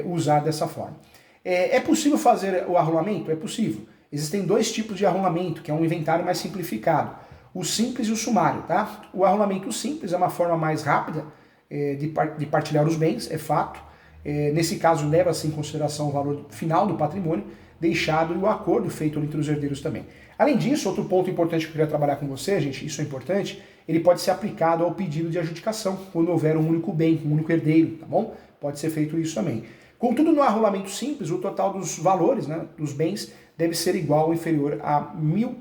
usar dessa forma. É possível fazer o arrolamento? É possível. Existem 2 tipos de arrolamento, que é um inventário mais simplificado. O simples e o sumário, tá? O arrolamento simples é uma forma mais rápida de partilhar os bens, é fato. Nesse caso, leva-se em consideração o valor final do patrimônio deixado e o acordo feito entre os herdeiros também. Além disso, outro ponto importante que eu queria trabalhar com você, gente, isso é importante, ele pode ser aplicado ao pedido de adjudicação, quando houver um único bem, um único herdeiro, tá bom? Pode ser feito isso também. Contudo, no arrolamento simples, o total dos valores, né, dos bens, deve ser igual ou inferior a 1.000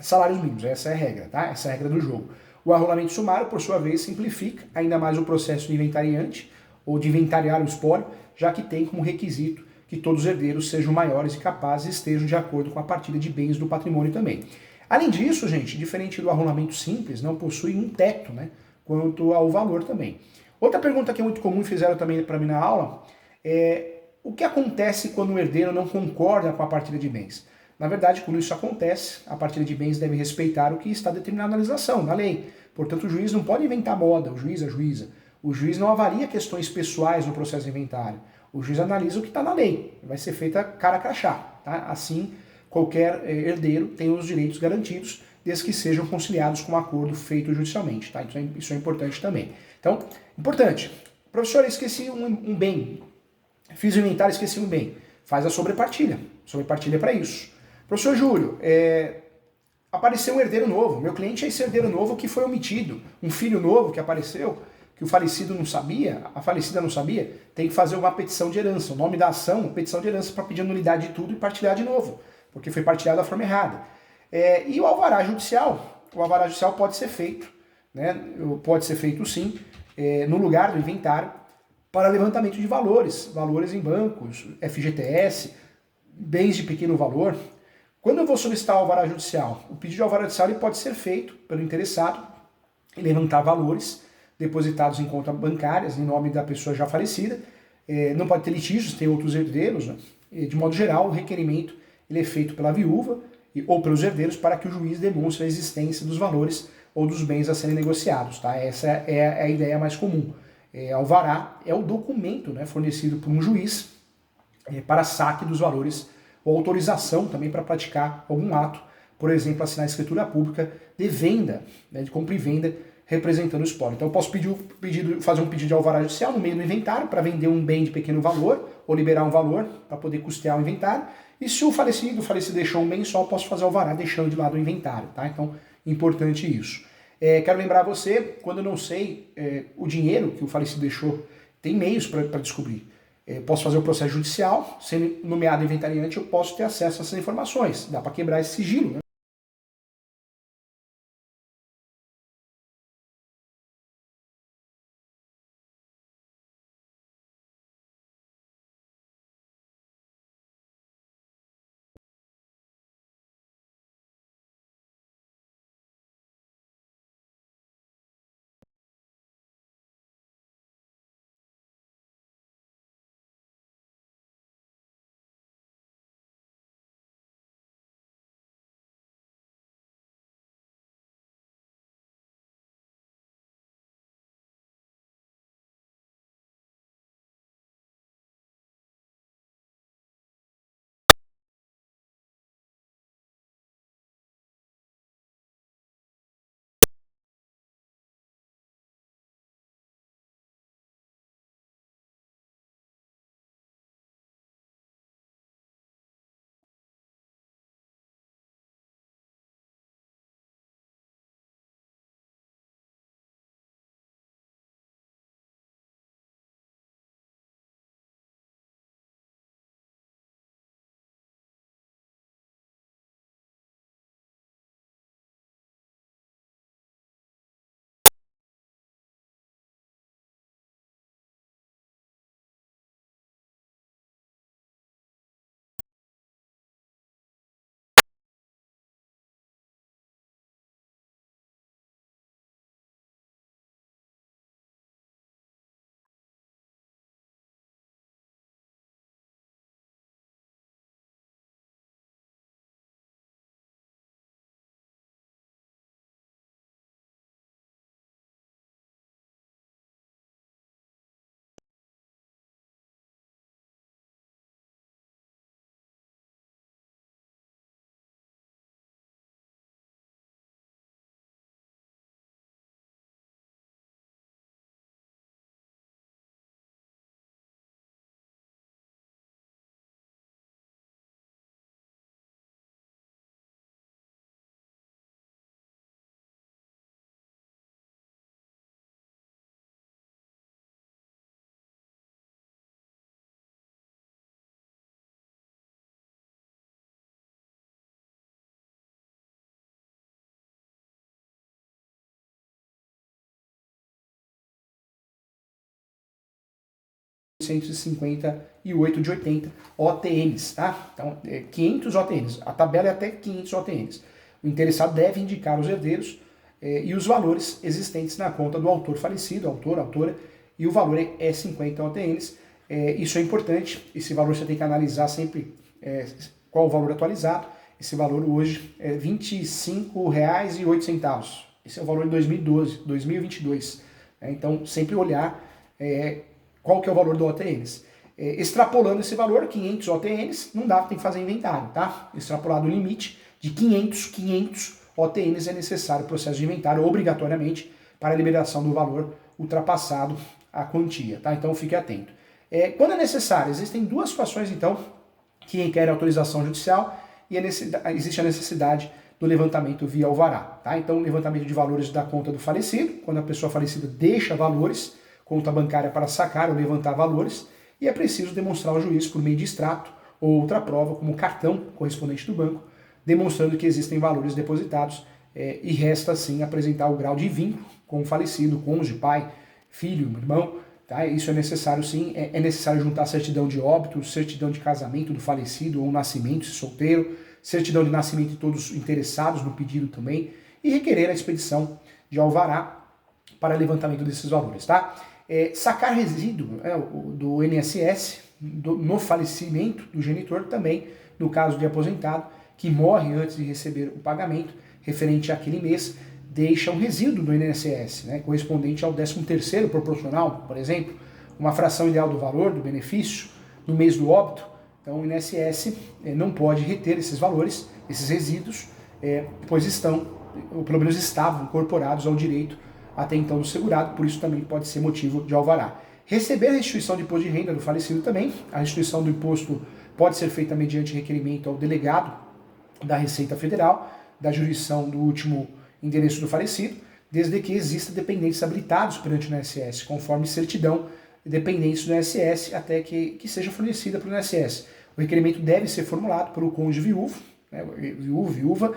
salários mínimos. Essa é a regra, tá? Essa é a regra do jogo. O arrolamento sumário, por sua vez, simplifica ainda mais o processo de inventariante, ou de inventariar o espólio, já que tem como requisito que todos os herdeiros sejam maiores e capazes e estejam de acordo com a partilha de bens do patrimônio também. Além disso, gente, diferente do arrolamento simples, não possui um teto, né, quanto ao valor também. Outra pergunta que é muito comum e fizeram também para mim na aula é: o que acontece quando o herdeiro não concorda com a partilha de bens? Na verdade, quando isso acontece, a partilha de bens deve respeitar o que está determinado na legislação, na lei. Portanto, o juiz não pode inventar moda, o juiz, a juíza. O juiz não avalia questões pessoais no processo de inventário. O juiz analisa o que está na lei. Vai ser feita cara a crachá. Tá? Assim, qualquer herdeiro tem os direitos garantidos, desde que sejam conciliados com um acordo feito judicialmente. Tá? Isso é importante também. Então, importante. Professor, eu esqueci um bem. Fiz o inventário, esqueci um bem. Faz a sobrepartilha. Sobrepartilha é para isso. Professor Júlio, apareceu um herdeiro novo. Meu cliente é esse herdeiro novo que foi omitido. Um filho novo que apareceu, que o falecido não sabia, a falecida não sabia, tem que fazer uma petição de herança. O nome da ação, petição de herança, para pedir nulidade de tudo e partilhar de novo, porque foi partilhado da forma errada. E o alvará judicial? O alvará judicial pode ser feito, né? Pode ser feito sim, no lugar do inventário, para levantamento de valores em bancos, FGTS, bens de pequeno valor. Quando eu vou solicitar o alvará judicial, o pedido de alvará judicial ele pode ser feito pelo interessado e levantar valores depositados em contas bancárias em nome da pessoa já falecida. Não pode ter litígios, tem outros herdeiros, né? De modo geral, o requerimento ele é feito pela viúva ou pelos herdeiros para que o juiz demonstre a existência dos valores ou dos bens a serem negociados. Tá? Essa é a ideia mais comum. Alvará é o documento, né, fornecido por um juiz para saque dos valores ou autorização também para praticar algum ato, por exemplo, assinar escritura pública de venda, né, de compra e venda, representando o espólio. Então eu posso fazer um pedido de alvará judicial no meio do inventário para vender um bem de pequeno valor ou liberar um valor para poder custear o inventário. E se o falecido deixou um bem só, eu posso fazer alvará deixando de lado o inventário. Tá? Então, importante isso. Quero lembrar você, quando eu não sei o dinheiro que o falecido deixou, tem meios para descobrir. Posso fazer o processo judicial, sendo nomeado inventariante, eu posso ter acesso a essas informações. Dá para quebrar esse sigilo, né? 858 de 80 OTNs, tá? Então, 500 OTNs, a tabela é até 500 OTNs. O interessado deve indicar os herdeiros e os valores existentes na conta do autor falecido, autora, e o valor é 50 OTNs. Isso é importante, esse valor você tem que analisar sempre qual o valor atualizado. Esse valor hoje é R$ 25,08. Esse é o valor de 2022. Então, sempre olhar qual que é o valor do OTNs. Extrapolando esse valor, 500 OTNs, não dá, tem que fazer inventário, tá? Extrapolado o limite de 500 OTNs é necessário o processo de inventário obrigatoriamente para a liberação do valor ultrapassado a quantia, tá? Então fique atento. Quando é necessário, existem duas situações então que requerem autorização judicial e existe a necessidade do levantamento via alvará, tá? Então levantamento de valores da conta do falecido, quando a pessoa falecida deixa valores, conta bancária para sacar ou levantar valores, e é preciso demonstrar ao juiz por meio de extrato ou outra prova, como cartão correspondente do banco, demonstrando que existem valores depositados e resta, assim, apresentar o grau de vínculo com o falecido, cônjuge, pai, filho, irmão, tá? Isso é necessário sim, é necessário juntar certidão de óbito, certidão de casamento do falecido ou nascimento, se solteiro, certidão de nascimento de todos interessados no pedido também, e requerer a expedição de alvará para levantamento desses valores, tá? Sacar resíduo do INSS no falecimento do genitor também, no caso de aposentado, que morre antes de receber o pagamento referente àquele mês, deixa um resíduo do INSS, né, correspondente ao 13º proporcional, por exemplo, uma fração ideal do valor do benefício no mês do óbito. Então o INSS não pode reter esses valores, esses resíduos, pois estão, ou pelo menos estavam, incorporados ao direito até então do segurado, por isso também pode ser motivo de alvará. Receber a restituição de imposto de renda do falecido também, a restituição do imposto pode ser feita mediante requerimento ao delegado da Receita Federal, da jurisdição do último endereço do falecido, desde que exista dependentes habilitados perante o INSS, conforme certidão dependentes do INSS, até que seja fornecida pelo INSS. O requerimento deve ser formulado pelo cônjuge viúvo, né, viúva,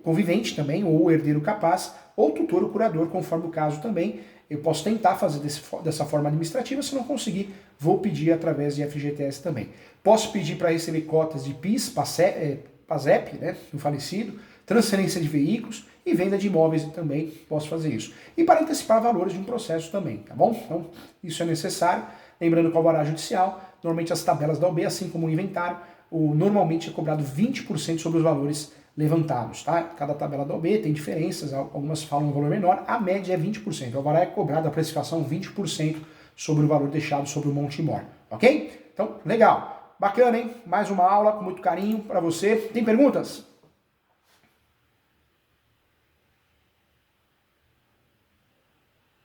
convivente também, ou herdeiro capaz, ou tutor ou curador, conforme o caso também. Eu posso tentar fazer dessa forma administrativa, se não conseguir, vou pedir através de FGTS também. Posso pedir para receber cotas de PIS, PASEP, né, do falecido, transferência de veículos e venda de imóveis também posso fazer isso. E para antecipar valores de um processo também, tá bom? Então, isso é necessário. Lembrando que o alvará judicial, normalmente as tabelas da OB, assim como o inventário, normalmente é cobrado 20% sobre os valores levantados, tá? Cada tabela da OB tem diferenças, algumas falam um valor menor, a média é 20%. O alvará é cobrado a precificação 20% sobre o valor deixado sobre o monte mor, ok? Então, legal. Bacana, hein? Mais uma aula com muito carinho para você. Tem perguntas?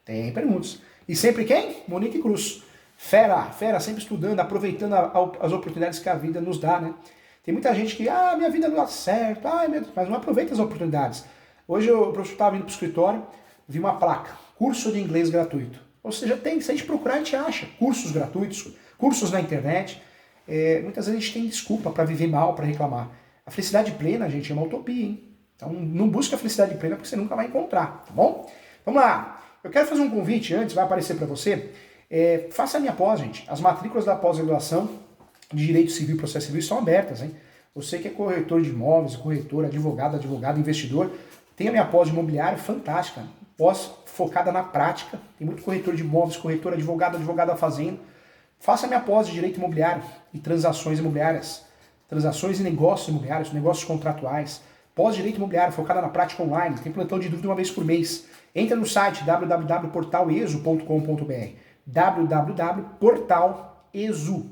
Tem perguntas. E sempre quem? Monique Cruz. Fera, sempre estudando, aproveitando as oportunidades que a vida nos dá, né? Tem muita gente que, minha vida não dá certo, mas não aproveita as oportunidades. Hoje o professor estava indo para o escritório, vi uma placa, curso de inglês gratuito. Ou seja, se a gente procurar, a gente acha cursos gratuitos, cursos na internet. Muitas vezes a gente tem desculpa para viver mal, para reclamar. A felicidade plena, gente, é uma utopia, hein? Então não busque a felicidade plena porque você nunca vai encontrar, tá bom? Vamos lá. Eu quero fazer um convite antes, vai aparecer para você. Faça a minha pós, gente. As matrículas da pós-graduação de Direito Civil e Processo Civil estão abertas, hein? Você que é corretor de imóveis, corretor, advogado, investidor, tem a minha pós de imobiliário fantástica. Pós focada na prática. Tem muito corretor de imóveis, corretor, advogado da fazenda. Faça a minha pós de Direito Imobiliário e Transações Imobiliárias. Transações e negócios imobiliários, negócios contratuais. Pós de Direito Imobiliário focada na prática online. Tem plantão de dúvida uma vez por mês. Entra no site www.portalesu.com.br www.portalesu,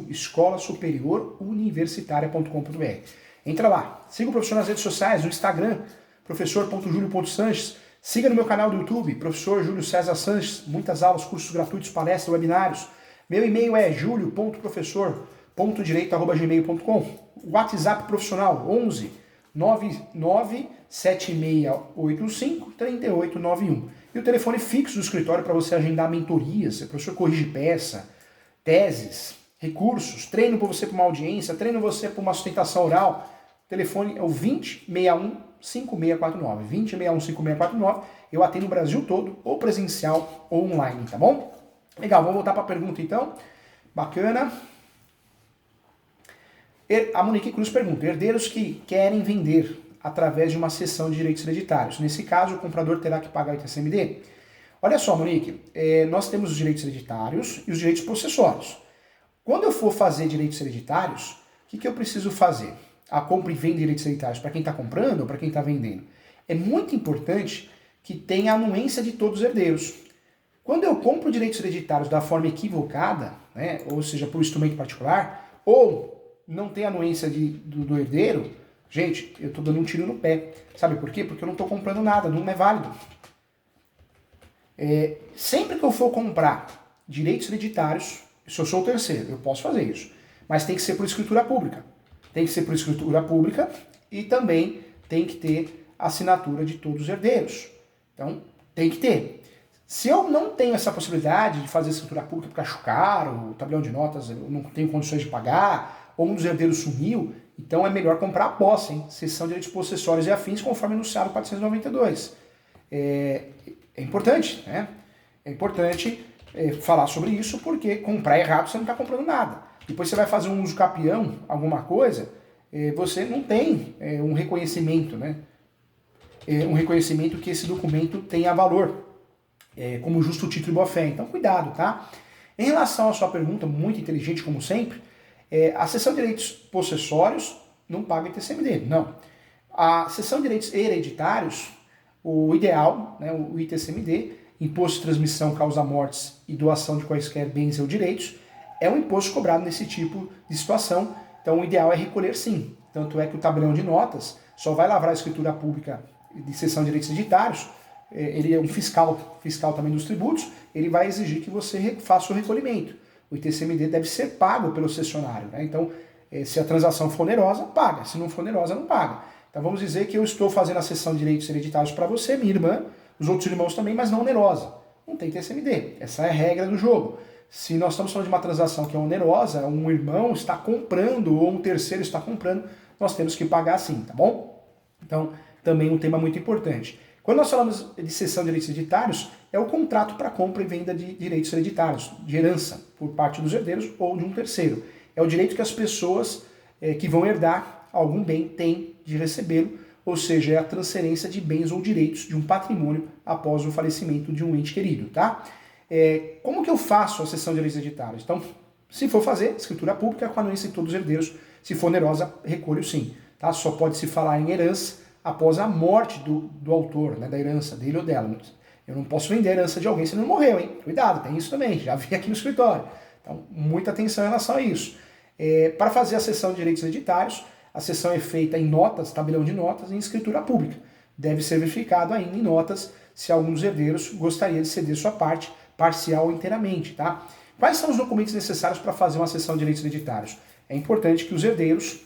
Escola Superior Universitária.com.br. Entra lá. Siga o professor nas redes sociais, no Instagram, professor.julio.sanches. Siga no meu canal do YouTube, professor Júlio César Sanches. Muitas aulas, cursos gratuitos, palestras, webinários. Meu e-mail é julio.professor.direito@gmail.com. WhatsApp profissional 11 99685 3891. E o telefone fixo do escritório para você agendar mentorias, o professor corrige peça, teses, recursos, treino para você para uma audiência, treino você para uma sustentação oral. O telefone é o 2061-5649. 2061-5649. Eu atendo o Brasil todo, ou presencial ou online, tá bom? Legal, vamos voltar para a pergunta então. Bacana. A Monique Cruz pergunta: herdeiros que querem vender através de uma cessão de direitos hereditários. Nesse caso, o comprador terá que pagar o ITCMD? Olha só, Monique, nós temos os direitos hereditários e os direitos possessórios. Quando eu for fazer direitos hereditários, o que eu preciso fazer? A compra e venda de direitos hereditários para quem está comprando ou para quem está vendendo? É muito importante que tenha a anuência de todos os herdeiros. Quando eu compro direitos hereditários da forma equivocada, né, ou seja, por instrumento particular, ou não tem anuência do herdeiro, gente, eu estou dando um tiro no pé. Sabe por quê? Porque eu não estou comprando nada, não é válido. Sempre que eu for comprar direitos hereditários, se eu sou o terceiro, eu posso fazer isso. Mas tem que ser por escritura pública. Tem que ser por escritura pública e também tem que ter assinatura de todos os herdeiros. Então, tem que ter. Se eu não tenho essa possibilidade de fazer escritura pública porque acho caro, o tabelião de notas eu não tenho condições de pagar, ou um dos herdeiros sumiu, então é melhor comprar a posse, hein? Cessão de direitos possessórios e afins, conforme anunciado no 492. É importante, né? É importante falar sobre isso, porque comprar errado você não está comprando nada. Depois você vai fazer um uso capião, alguma coisa, você não tem um reconhecimento, né? Um reconhecimento que esse documento tenha valor, como justo título e boa fé. Então cuidado, tá? Em relação à sua pergunta, muito inteligente como sempre, a cessão de direitos possessórios não paga ITCMD, não. A cessão de direitos hereditários, o ideal, né, o ITCMD, imposto de transmissão, causa-mortes e doação de quaisquer bens ou direitos, é um imposto cobrado nesse tipo de situação, então o ideal é recolher sim. Tanto é que o tabelião de notas só vai lavrar a escritura pública de cessão de direitos hereditários, ele é um fiscal também dos tributos, ele vai exigir que você faça o recolhimento. O ITCMD deve ser pago pelo cessionário, né? Então, se a transação for onerosa, paga. Se não for onerosa, não paga. Então vamos dizer que eu estou fazendo a cessão de direitos hereditários para você, minha irmã, os outros irmãos também, mas não onerosa. Não tem ITCMD. Essa é a regra do jogo. Se nós estamos falando de uma transação que é onerosa, um irmão está comprando ou um terceiro está comprando, nós temos que pagar sim, tá bom? Então, também um tema muito importante. Quando nós falamos de cessão de direitos hereditários, é o contrato para compra e venda de direitos hereditários, de herança, por parte dos herdeiros ou de um terceiro. É o direito que as pessoas que vão herdar algum bem têm de recebê-lo, ou seja, é a transferência de bens ou direitos de um patrimônio após o falecimento de um ente querido, tá? Como que eu faço a cessão de direitos hereditários? Então, se for fazer, escritura pública com a anuência de todos os herdeiros, se for onerosa, recolho sim, tá? Só pode se falar em herança após a morte do autor, né, da herança dele ou dela. Eu não posso vender a herança de alguém se ele não morreu, hein? Cuidado, tem isso também, já vi aqui no escritório. Então, muita atenção em relação a isso. Para fazer a cessão de direitos hereditários, a cessão é feita em notas, tabelião de notas, em escritura pública. Deve ser verificado ainda em notas se algum dos herdeiros gostaria de ceder sua parte, parcial ou inteiramente, tá? Quais são os documentos necessários para fazer uma cessão de direitos hereditários? É importante que os herdeiros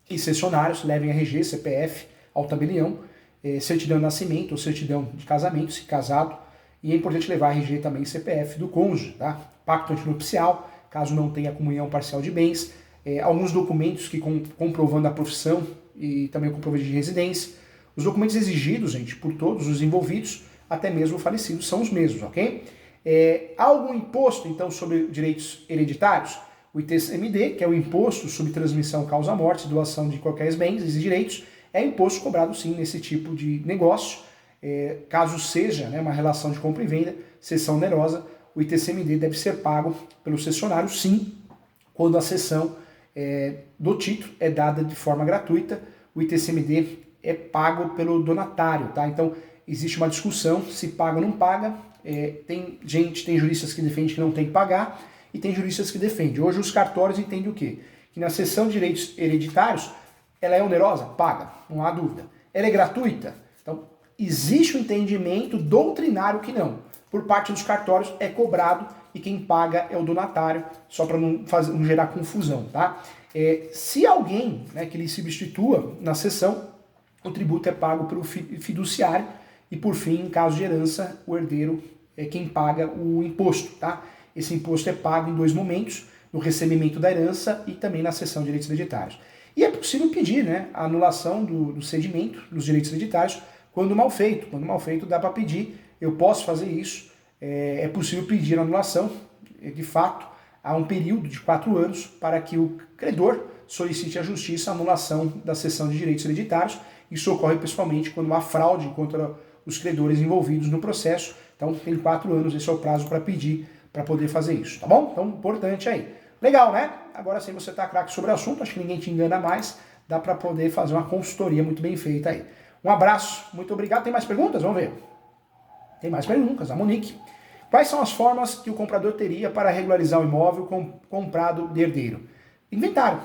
e cessionários levem RG, CPF, ao tabelião, certidão de nascimento ou certidão de casamento, se casado, e é importante levar RG também CPF do cônjuge, tá? Pacto antinupcial, caso não tenha comunhão parcial de bens, alguns documentos que comprovando a profissão e também o comprovante de residência. Os documentos exigidos, gente, por todos os envolvidos, até mesmo o falecido, são os mesmos, ok? Há algum imposto, então, sobre direitos hereditários? O ITCMD, que é o imposto sobre transmissão, causa-morte, doação de qualquer bens e direitos, é imposto cobrado sim nesse tipo de negócio. Caso seja, né, uma relação de compra e venda, cessão onerosa, o ITCMD deve ser pago pelo cessionário sim, quando a cessão do título é dada de forma gratuita. O ITCMD é pago pelo donatário, tá? Então existe uma discussão se paga ou não paga. Tem juristas que defendem que não tem que pagar e tem juristas que defendem. Hoje os cartórios entendem o quê? Que na cessão de direitos hereditários ela é onerosa? Paga, não há dúvida. Ela é gratuita? Então, existe um entendimento doutrinário que não. Por parte dos cartórios é cobrado e quem paga é o donatário, só para não gerar confusão, tá? Se alguém, né, que lhe substitua na cessão, o tributo é pago pelo fiduciário e, por fim, em caso de herança, o herdeiro é quem paga o imposto, tá? Esse imposto é pago em 2 momentos, no recebimento da herança e também na cessão de direitos hereditários. E é possível pedir, né, a anulação do cedimento dos direitos hereditários quando mal feito. Quando mal feito dá para pedir, eu posso fazer isso é possível pedir anulação. De fato, há um período de 4 anos para que o credor solicite à Justiça a anulação da cessão de direitos hereditários. Isso ocorre principalmente quando há fraude contra os credores envolvidos no processo. Então, tem 4 anos, esse é o prazo para pedir, para poder fazer isso, tá bom? Então, importante aí. Legal, né? Agora sim você tá craque sobre o assunto, acho que ninguém te engana mais, dá para poder fazer uma consultoria muito bem feita aí. Um abraço, muito obrigado. Tem mais perguntas? Vamos ver. Tem mais perguntas, a Monique. Quais são as formas que o comprador teria para regularizar o imóvel comprado de herdeiro? Inventário.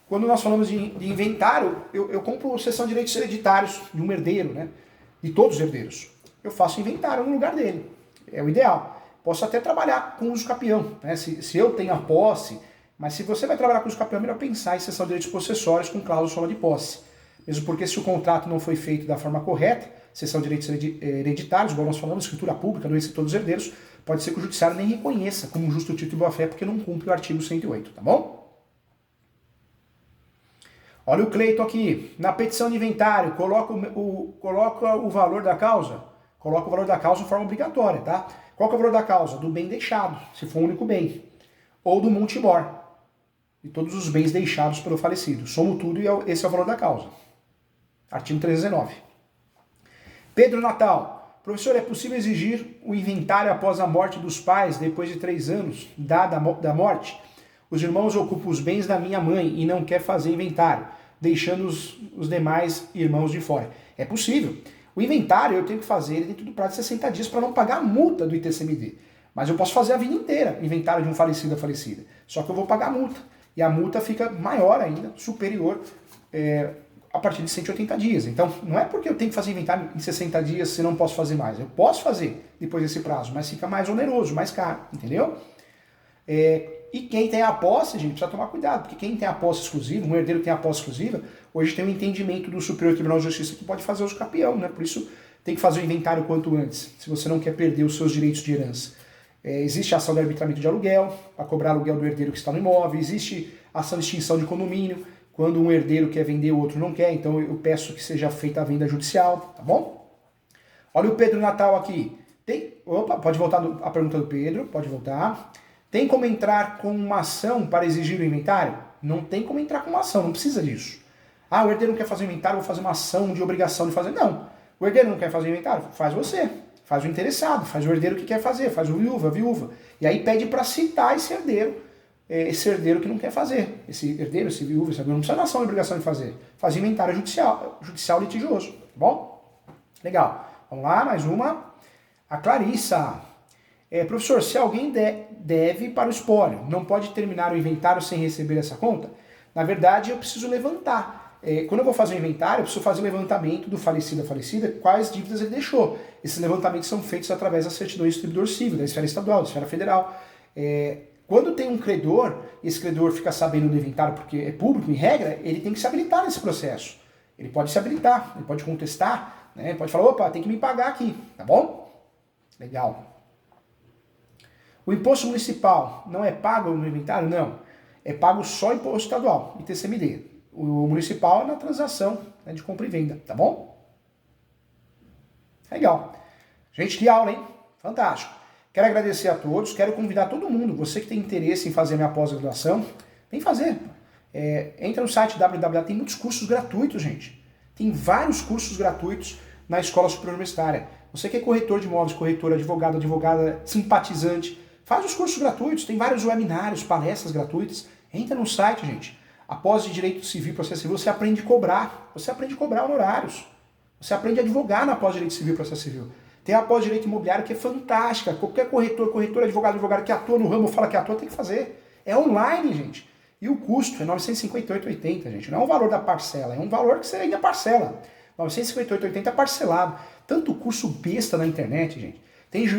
Quando nós falamos de inventário, eu compro cessão de direitos hereditários de um herdeiro, né? De todos os herdeiros. Eu faço inventário no lugar dele. É o ideal. Posso até trabalhar com uso capião, né? Se eu tenho a posse, mas se você vai trabalhar com uso capião, é melhor pensar em cessão de direitos possessórios com cláusula de posse. Mesmo porque se o contrato não foi feito da forma correta, cessão de direitos hereditários, igual nós falamos, escritura pública, doença de todos os herdeiros, pode ser que o judiciário nem reconheça como um justo título de boa-fé porque não cumpre o artigo 108, tá bom? Olha o Cleiton aqui. Na petição de inventário, coloca o valor da causa. Coloca o valor da causa de forma obrigatória, tá? Qual que é o valor da causa? Do bem deixado, se for o único bem. Ou do multibor. De todos os bens deixados pelo falecido. Somo tudo e esse é o valor da causa. Artigo 319. Pedro Natal. Professor, é possível exigir o inventário após a morte dos pais, depois de 3 anos da morte? Os irmãos ocupam os bens da minha mãe e não quer fazer inventário, deixando os demais irmãos de fora. É possível. O inventário eu tenho que fazer dentro do prazo de 60 dias para não pagar a multa do ITCMD. Mas eu posso fazer a vida inteira, inventário de um falecido ou falecida. Só que eu vou pagar a multa. E a multa fica maior ainda, superior, a partir de 180 dias. Então, não é porque eu tenho que fazer inventário em 60 dias se não posso fazer mais. Eu posso fazer depois desse prazo, mas fica mais oneroso, mais caro, entendeu? E quem tem a posse, gente, precisa tomar cuidado, porque quem tem a posse exclusiva, um herdeiro tem a posse exclusiva, hoje tem um entendimento do Superior Tribunal de Justiça que pode fazer uso capião, né? Por isso tem que fazer o inventário quanto antes, se você não quer perder os seus direitos de herança. Existe a ação de arbitramento de aluguel, para cobrar aluguel do herdeiro que está no imóvel, existe a ação de extinção de condomínio, quando um herdeiro quer vender, o outro não quer, então eu peço que seja feita a venda judicial, tá bom? Olha o Pedro Natal aqui. Opa, pode voltar a pergunta do Pedro, pode voltar. Tem como entrar com uma ação para exigir o inventário? Não tem como entrar com uma ação, não precisa disso. Ah, o herdeiro não quer fazer inventário, vou fazer uma ação de obrigação de fazer. Não, o herdeiro não quer fazer inventário, faz você. Faz o interessado, faz o herdeiro que quer fazer, faz o viúva, a viúva. E aí pede para citar esse herdeiro que não quer fazer. Esse herdeiro, esse viúva, esse viúva, não precisa da ação de obrigação de fazer. Faz inventário judicial litigioso, tá bom? Legal. Vamos lá, mais uma. A Clarissa. Professor, se alguém deve para o espólio, não pode terminar o inventário sem receber essa conta? Na verdade, eu preciso levantar. Quando eu vou fazer o inventário, eu preciso fazer o levantamento do falecido ou falecida, quais dívidas ele deixou. Esses levantamentos são feitos através das certidões do distribuidor civil, da esfera estadual, da esfera federal. Quando tem um credor, esse credor fica sabendo do inventário porque é público, em regra, ele tem que se habilitar nesse processo. Ele pode se habilitar, ele pode contestar, né? Ele pode falar, opa, tem que me pagar aqui, tá bom? Legal. O imposto municipal não é pago no inventário? Não. É pago só o imposto estadual, ITCMD. O municipal é na transação, né, de compra e venda, tá bom? Legal. Gente, que aula, hein? Fantástico. Quero agradecer a todos, quero convidar todo mundo, você que tem interesse em fazer minha pós-graduação, vem fazer. Entra no site www, tem muitos cursos gratuitos, gente. Tem vários cursos gratuitos na Escola Superior Universitária. Você que é corretor de imóveis, corretor, advogado, advogada, simpatizante, faz os cursos gratuitos, tem vários webinários, palestras gratuitas. Entra no site, gente. Após de Direito Civil e Processo Civil, você aprende a cobrar honorários. Você aprende a advogar na pós-Direito Civil e Processo Civil. Tem a pós-Direito Imobiliário que é fantástica. Qualquer corretor, advogado que atua no ramo, fala que atua, tem que fazer. É online, gente. E o custo é R$ 958,80, gente. Não é um valor da parcela, é um valor que você ainda parcela. R$ 958,80 é parcelado. Tanto curso besta na internet, gente. Tem juiz